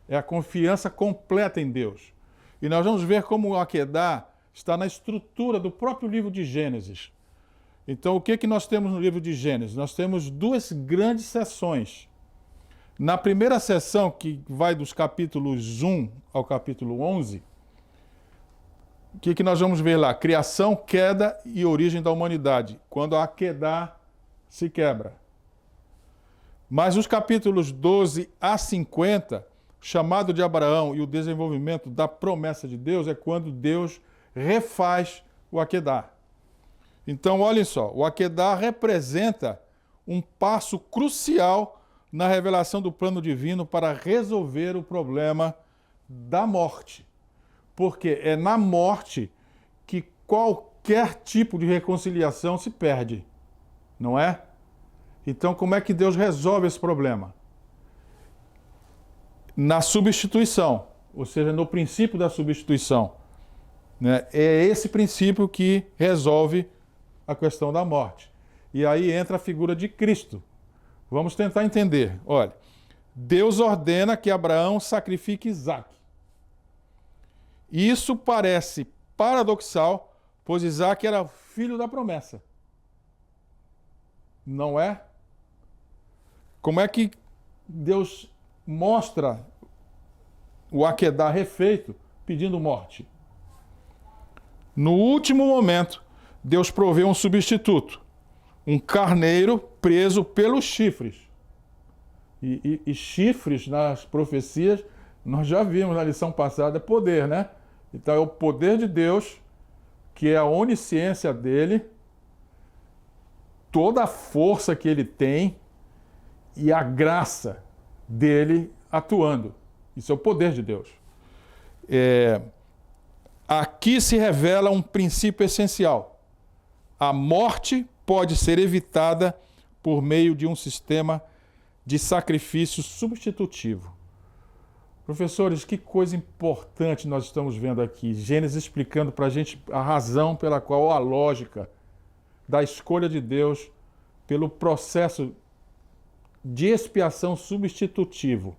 Speaker 1: É a confiança completa em Deus. E nós vamos ver como o Akedah está na estrutura do próprio livro de Gênesis. Então, o que nós temos no livro de Gênesis? Nós temos duas grandes seções. Na primeira seção, que vai dos capítulos 1 ao capítulo 11, o que nós vamos ver lá? Criação, queda e origem da humanidade, quando a Akedah se quebra. Mas os capítulos 12 a 50, chamado de Abraão e o desenvolvimento da promessa de Deus, é quando Deus refaz o Akedah. Então, olhem só, o Akedah representa um passo crucial na revelação do plano divino para resolver o problema da morte. Porque é na morte que qualquer tipo de reconciliação se perde, não é? Então, como é que Deus resolve esse problema? Na substituição. ou seja, no princípio da substituição, né? É esse princípio que resolve a questão da morte. E aí entra a figura de Cristo. Vamos tentar entender. Olha, Deus ordena que Abraão sacrifique Isaque. Isso parece paradoxal, pois Isaque era filho da promessa. Não é? Como é que Deus mostra o Akedá refeito pedindo morte? No último momento, Deus provê um substituto, um carneiro preso pelos chifres. E chifres nas profecias, nós já vimos na lição passada, é poder, né? Então é o poder de Deus, que é a onisciência dele, toda a força que ele tem e a graça dele atuando. Isso é o poder de Deus. Aqui se revela um princípio essencial. A morte pode ser evitada por meio de um sistema de sacrifício substitutivo. Professores, que coisa importante nós estamos vendo aqui. Gênesis explicando para a gente a razão pela qual, a lógica da escolha de Deus pelo processo de expiação substitutivo.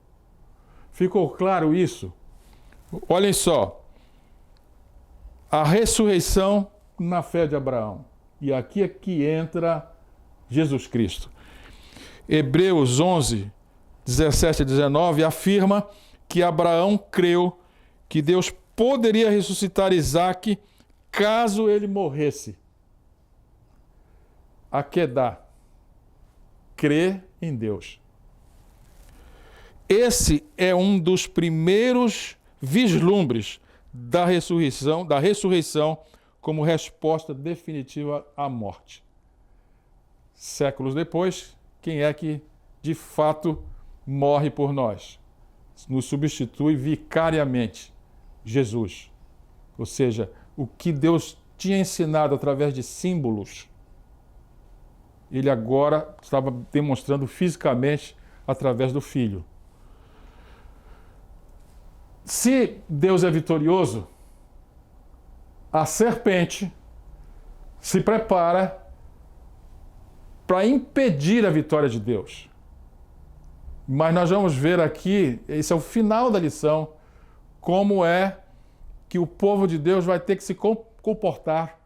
Speaker 1: Ficou claro isso? Olhem só. A ressurreição na fé de Abraão. E aqui é que entra Jesus Cristo. Hebreus 11, 17 e 19 afirma que Abraão creu que Deus poderia ressuscitar Isaque caso ele morresse. Akedá, crer em Deus. Esse é um dos primeiros vislumbres da ressurreição como resposta definitiva à morte. Séculos depois, quem é que de fato morre por nós? Nos substitui vicariamente Jesus. Ou seja, o que Deus tinha ensinado através de símbolos, ele agora estava demonstrando fisicamente através do Filho. Se Deus é vitorioso, a serpente se prepara para impedir a vitória de Deus. Mas nós vamos ver aqui, esse é o final da lição, como é que o povo de Deus vai ter que se comportar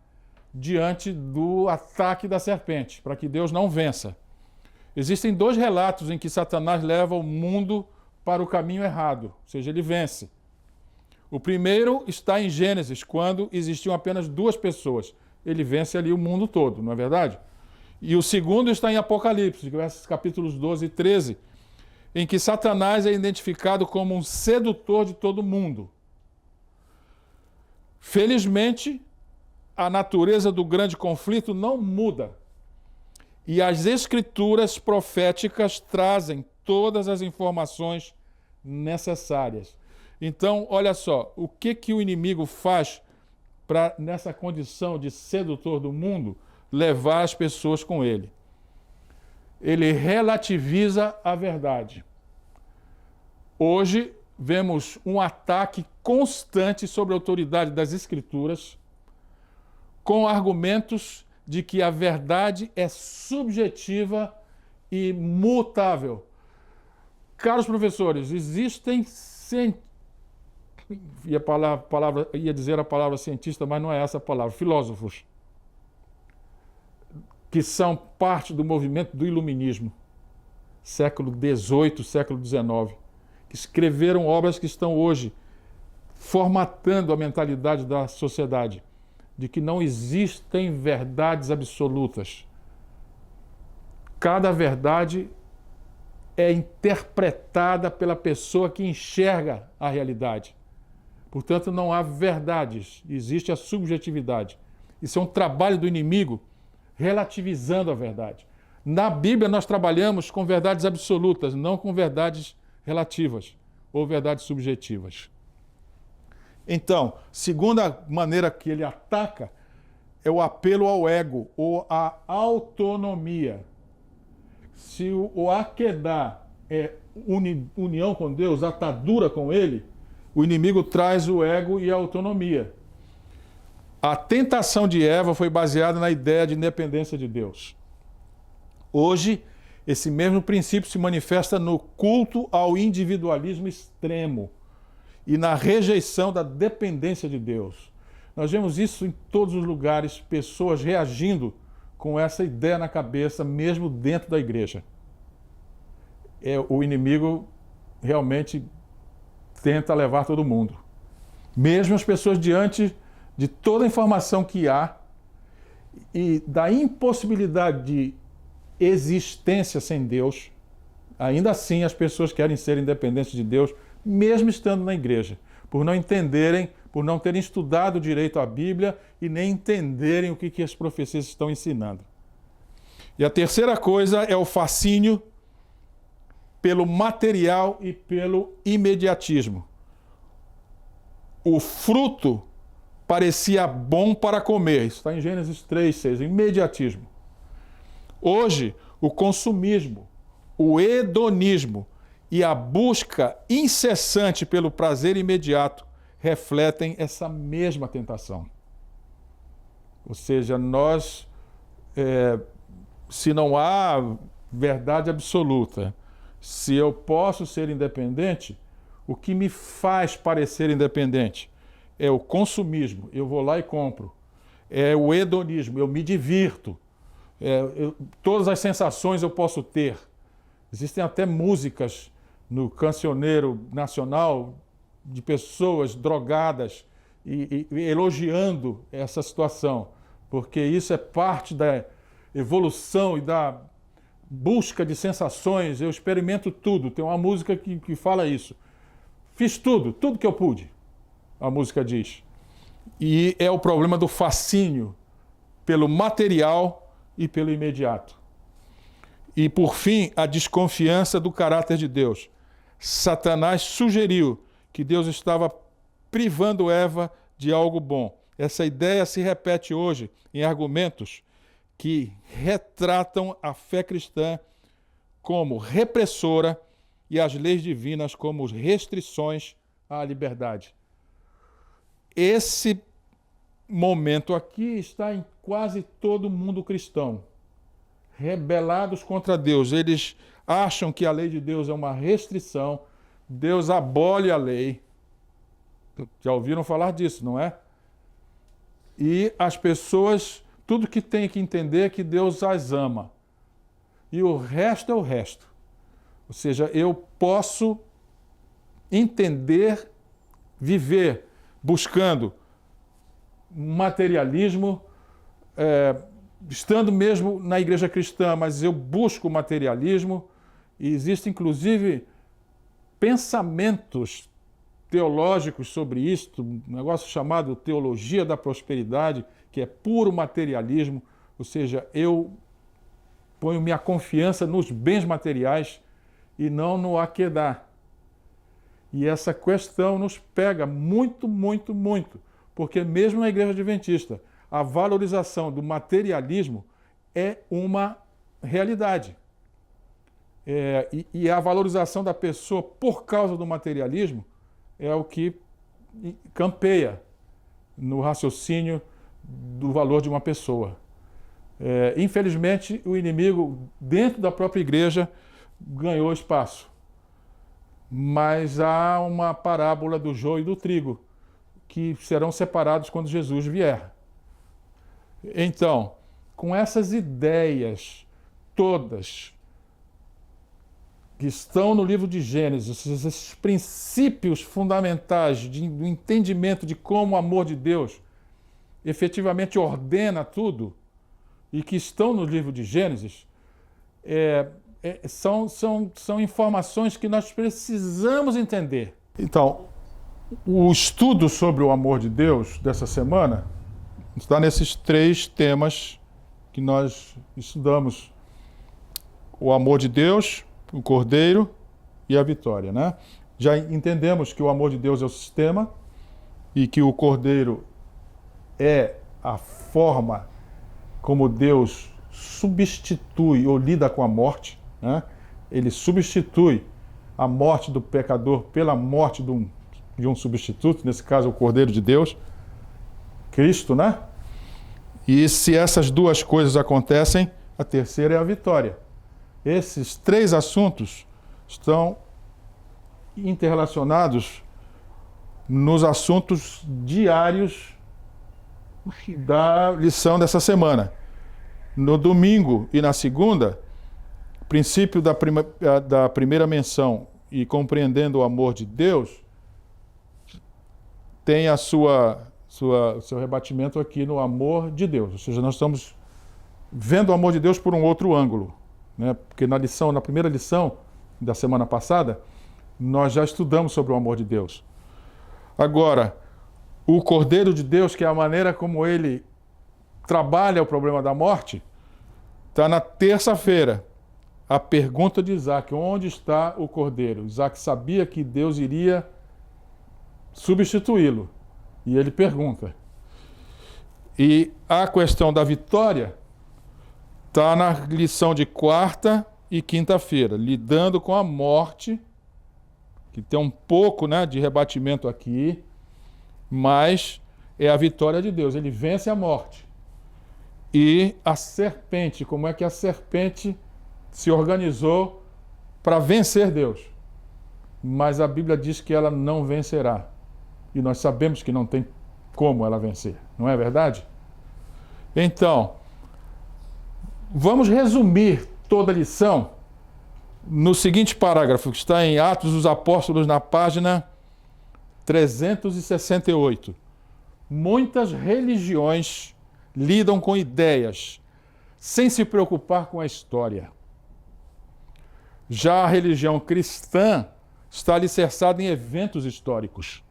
Speaker 1: diante do ataque da serpente, para que Deus não vença. Existem dois relatos em que Satanás leva o mundo para o caminho errado, ou seja, ele vence. O primeiro está em Gênesis, quando existiam apenas duas pessoas. Ele vence ali o mundo todo, não é verdade? E o segundo está em Apocalipse, capítulos 12 e 13, em que Satanás é identificado como um sedutor de todo mundo. Felizmente, a natureza do grande conflito não muda. E as escrituras proféticas trazem todas as informações necessárias. Então, olha só, o que o inimigo faz para, nessa condição de sedutor do mundo, levar as pessoas com ele? Ele relativiza a verdade. Hoje, vemos um ataque constante sobre a autoridade das Escrituras, com argumentos de que a verdade é subjetiva e mutável. Caros professores, existem ia dizer a palavra cientista, mas não é essa a palavra, filósofos, que são parte do movimento do iluminismo, século XVIII, século XIX, que escreveram obras que estão hoje formatando a mentalidade da sociedade, de que não existem verdades absolutas. Cada verdade é interpretada pela pessoa que enxerga a realidade. Portanto, não há verdades, existe a subjetividade. Isso é um trabalho do inimigo relativizando a verdade. Na Bíblia, nós trabalhamos com verdades absolutas, não com verdades relativas ou verdades subjetivas. Então, segunda maneira que ele ataca é o apelo ao ego ou à autonomia. Se o Akedá é união com Deus, atadura com ele, o inimigo traz o ego e a autonomia. A tentação de Eva foi baseada na ideia de independência de Deus. Hoje, esse mesmo princípio se manifesta no culto ao individualismo extremo e na rejeição da dependência de Deus. Nós vemos isso em todos os lugares, pessoas reagindo com essa ideia na cabeça, mesmo dentro da igreja. O inimigo realmente tenta levar todo mundo. Mesmo as pessoas diante de toda a informação que há e da impossibilidade de existência sem Deus, ainda assim as pessoas querem ser independentes de Deus, mesmo estando na igreja, por não entenderem, por não terem estudado direito a Bíblia e nem entenderem o que as profecias estão ensinando. E a terceira coisa é o fascínio pelo material e pelo imediatismo. O fruto parecia bom para comer. Isso está em Gênesis 3:6, imediatismo. Hoje, o consumismo, o hedonismo e a busca incessante pelo prazer imediato refletem essa mesma tentação. Ou seja, se não há verdade absoluta, se eu posso ser independente, o que me faz parecer independente é o consumismo, eu vou lá e compro. É o hedonismo, eu me divirto. Todas as sensações eu posso ter. Existem até músicas no cancioneiro nacional de pessoas drogadas e elogiando essa situação, porque isso é parte da evolução e da busca de sensações. Eu experimento tudo. Tem uma música que fala isso. Fiz tudo que eu pude, a música diz. E é o problema do fascínio pelo material e pelo imediato. E, por fim, a desconfiança do caráter de Deus. Satanás sugeriu que Deus estava privando Eva de algo bom. Essa ideia se repete hoje em argumentos que retratam a fé cristã como repressora e as leis divinas como restrições à liberdade. Esse momento aqui está em quase todo mundo cristão. Rebelados contra Deus. Eles acham que a lei de Deus é uma restrição. Deus abole a lei. Já ouviram falar disso, não é? E as pessoas, tudo que tem que entender é que Deus as ama. E o resto é o resto. Ou seja, eu posso entender, viver buscando materialismo, estando mesmo na igreja cristã, mas eu busco materialismo, e existem inclusive pensamentos teológicos sobre isto, um negócio chamado teologia da prosperidade, que é puro materialismo, ou seja, eu ponho minha confiança nos bens materiais e não no Akedá. E essa questão nos pega muito, muito, muito, porque mesmo na igreja adventista, a valorização do materialismo é uma realidade. E a valorização da pessoa por causa do materialismo é o que campeia no raciocínio do valor de uma pessoa. Infelizmente, o inimigo, dentro da própria igreja, ganhou espaço. Mas há uma parábola do joio e do trigo, que serão separados quando Jesus vier. Então, com essas ideias todas que estão no livro de Gênesis, esses princípios fundamentais do entendimento de como o amor de Deus efetivamente ordena tudo, e que estão no livro de Gênesis, são informações que nós precisamos entender. Então, o estudo sobre o amor de Deus dessa semana está nesses 3 temas que nós estudamos: o amor de Deus, o Cordeiro e a vitória, né? Já entendemos que o amor de Deus é o sistema e que o Cordeiro é a forma como Deus substitui ou lida com a morte, né? Ele substitui a morte do pecador pela morte de um de um substituto, nesse caso o Cordeiro de Deus, Cristo, né? E se essas duas coisas acontecem, a terceira é a vitória. Esses três assuntos estão interrelacionados nos assuntos diários da lição dessa semana. No domingo e na segunda, princípio da primeira menção e compreendendo o amor de Deus, tem a seu rebatimento aqui no amor de Deus. Ou seja, nós estamos vendo o amor de Deus por um outro ângulo, né? Porque na primeira lição da semana passada, nós já estudamos sobre o amor de Deus. Agora, o Cordeiro de Deus, que é a maneira como ele trabalha o problema da morte, está na terça-feira. A pergunta de Isaac: onde está o Cordeiro? Isaac sabia que Deus iria substituí-lo. E ele pergunta. E a questão da vitória está na lição de quarta e quinta-feira, lidando com a morte, que tem um pouco, né, de rebatimento aqui, mas é a vitória de Deus. Ele vence a morte. E a serpente, como é que a serpente se organizou para vencer Deus? Mas a Bíblia diz que ela não vencerá. E nós sabemos que não tem como ela vencer, não é verdade? Então, vamos resumir toda a lição no seguinte parágrafo, que está em Atos dos Apóstolos, na página 368. Muitas religiões lidam com ideias sem se preocupar com a história. Já a religião cristã está alicerçada em eventos históricos.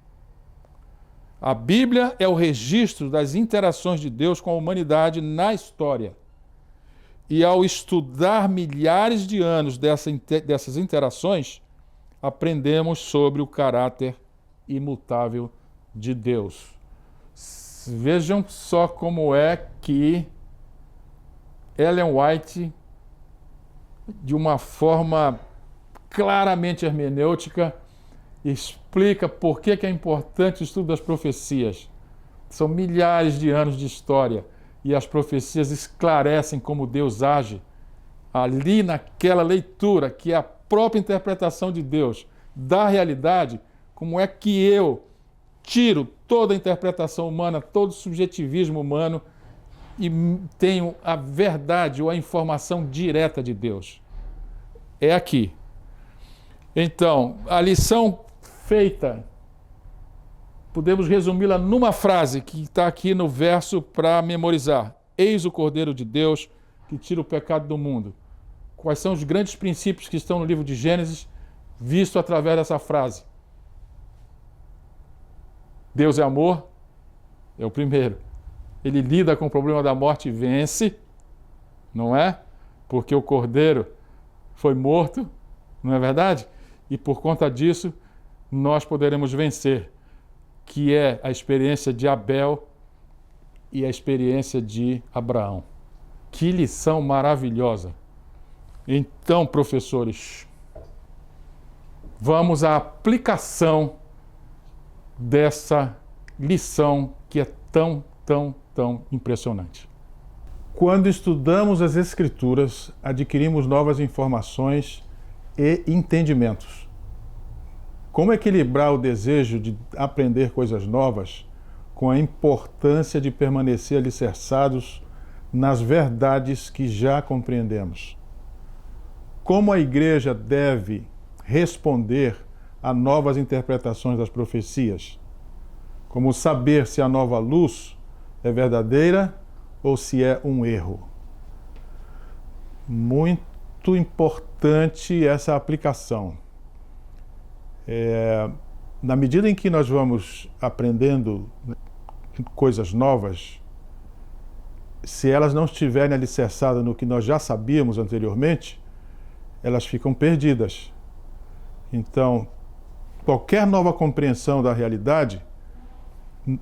Speaker 1: A Bíblia é o registro das interações de Deus com a humanidade na história. E ao estudar milhares de anos dessas interações, aprendemos sobre o caráter imutável de Deus. Vejam só como é que Ellen White, de uma forma claramente hermenêutica, explica por que é importante o estudo das profecias. São milhares de anos de história e as profecias esclarecem como Deus age ali naquela leitura, que é a própria interpretação de Deus da realidade. Como é que eu tiro toda a interpretação humana, todo o subjetivismo humano e tenho a verdade ou a informação direta de Deus? É aqui. Então, a lição feita, podemos resumi-la numa frase que está aqui no verso para memorizar. Eis o Cordeiro de Deus que tira o pecado do mundo. Quais são os grandes princípios que estão no livro de Gênesis, visto através dessa frase? Deus é amor, é o primeiro. Ele lida com o problema da morte e vence, não é? Porque o Cordeiro foi morto, não é verdade? E por conta disso, nós poderemos vencer, que é a experiência de Abel e a experiência de Abraão. Que lição maravilhosa! Então, professores, vamos à aplicação dessa lição que é tão impressionante. Quando estudamos as Escrituras, adquirimos novas informações e entendimentos. Como equilibrar o desejo de aprender coisas novas com a importância de permanecer alicerçados nas verdades que já compreendemos? Como a igreja deve responder a novas interpretações das profecias? Como saber se a nova luz é verdadeira ou se é um erro? Muito importante essa aplicação. Na medida em que nós vamos aprendendo coisas novas, se elas não estiverem alicerçadas no que nós já sabíamos anteriormente, elas ficam perdidas. Então, qualquer nova compreensão da realidade,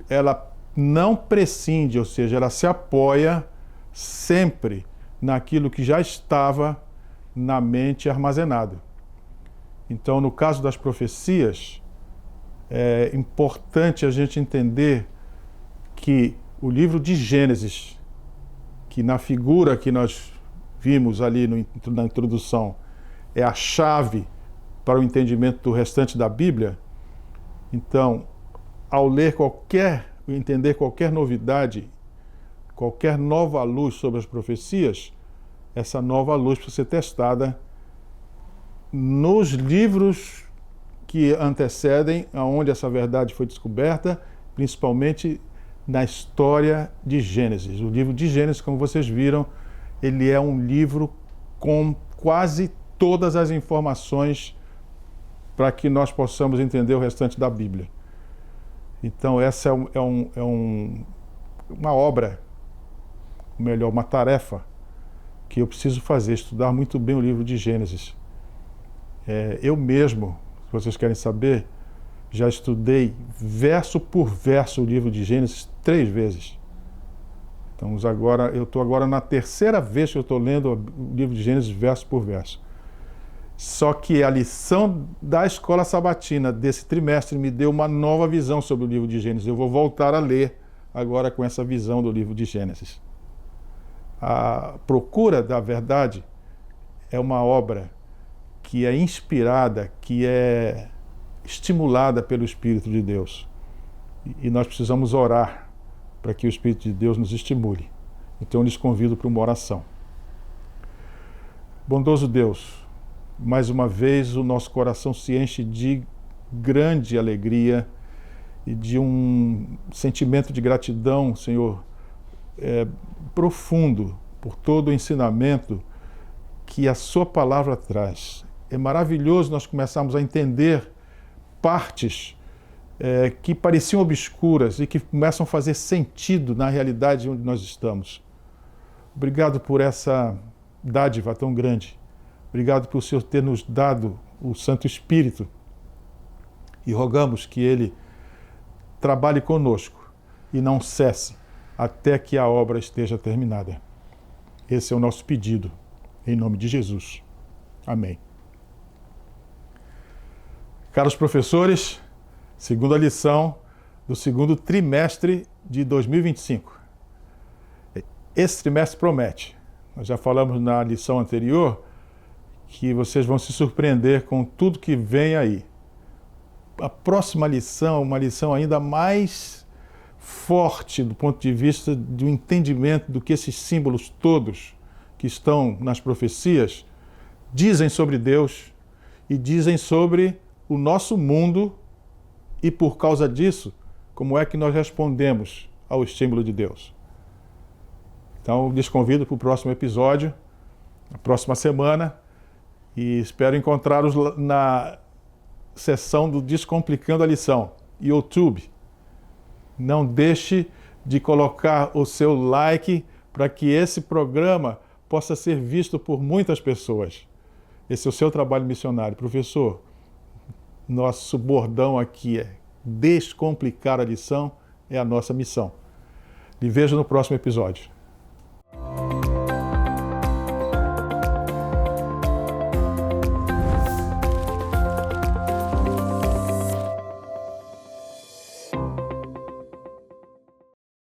Speaker 1: ela não prescinde, ou seja, ela se apoia sempre naquilo que já estava na mente armazenado. Então, no caso das profecias, é importante a gente entender que o livro de Gênesis, que na figura que nós vimos ali na introdução, é a chave para o entendimento do restante da Bíblia. Então, ao ler entender qualquer novidade, qualquer nova luz sobre as profecias, essa nova luz precisa ser testada nos livros que antecedem, aonde essa verdade foi descoberta, principalmente na história de Gênesis. O livro de Gênesis, como vocês viram, ele é um livro com quase todas as informações para que nós possamos entender o restante da Bíblia. Então essa uma obra, ou melhor, uma tarefa que eu preciso fazer, estudar muito bem o livro de Gênesis. Eu mesmo, se vocês querem saber, já estudei verso por verso o livro de Gênesis 3 vezes. Então eu estou agora na terceira vez que eu estou lendo o livro de Gênesis verso por verso. Só que a lição da escola sabatina desse trimestre me deu uma nova visão sobre o livro de Gênesis. Eu vou voltar a ler agora com essa visão do livro de Gênesis. A Procura da Verdade é uma obra que é inspirada, que é estimulada pelo Espírito de Deus. E nós precisamos orar para que o Espírito de Deus nos estimule. Então eu lhes convido para uma oração. Bondoso Deus, mais uma vez o nosso coração se enche de grande alegria e de um sentimento de gratidão, Senhor, profundo por todo o ensinamento que a sua palavra traz. É maravilhoso nós começarmos a entender partes que pareciam obscuras e que começam a fazer sentido na realidade onde nós estamos. Obrigado por essa dádiva tão grande. Obrigado por o Senhor ter nos dado o Santo Espírito e rogamos que Ele trabalhe conosco e não cesse até que a obra esteja terminada. Esse é o nosso pedido, em nome de Jesus. Amém. Caros professores, segunda lição do segundo trimestre de 2025. Esse trimestre promete. Nós já falamos na lição anterior que vocês vão se surpreender com tudo que vem aí. A próxima lição é uma lição ainda mais forte do ponto de vista do entendimento do que esses símbolos todos que estão nas profecias dizem sobre Deus e dizem sobre o nosso mundo e, por causa disso, como é que nós respondemos ao estímulo de Deus. Então, lhes convido para o próximo episódio, na próxima semana, e espero encontrá-los na sessão do Descomplicando a Lição, YouTube. Não deixe de colocar o seu like para que esse programa possa ser visto por muitas pessoas. Esse é o seu trabalho missionário. Professor, nosso bordão aqui é descomplicar a lição, é a nossa missão. E vejo no próximo episódio.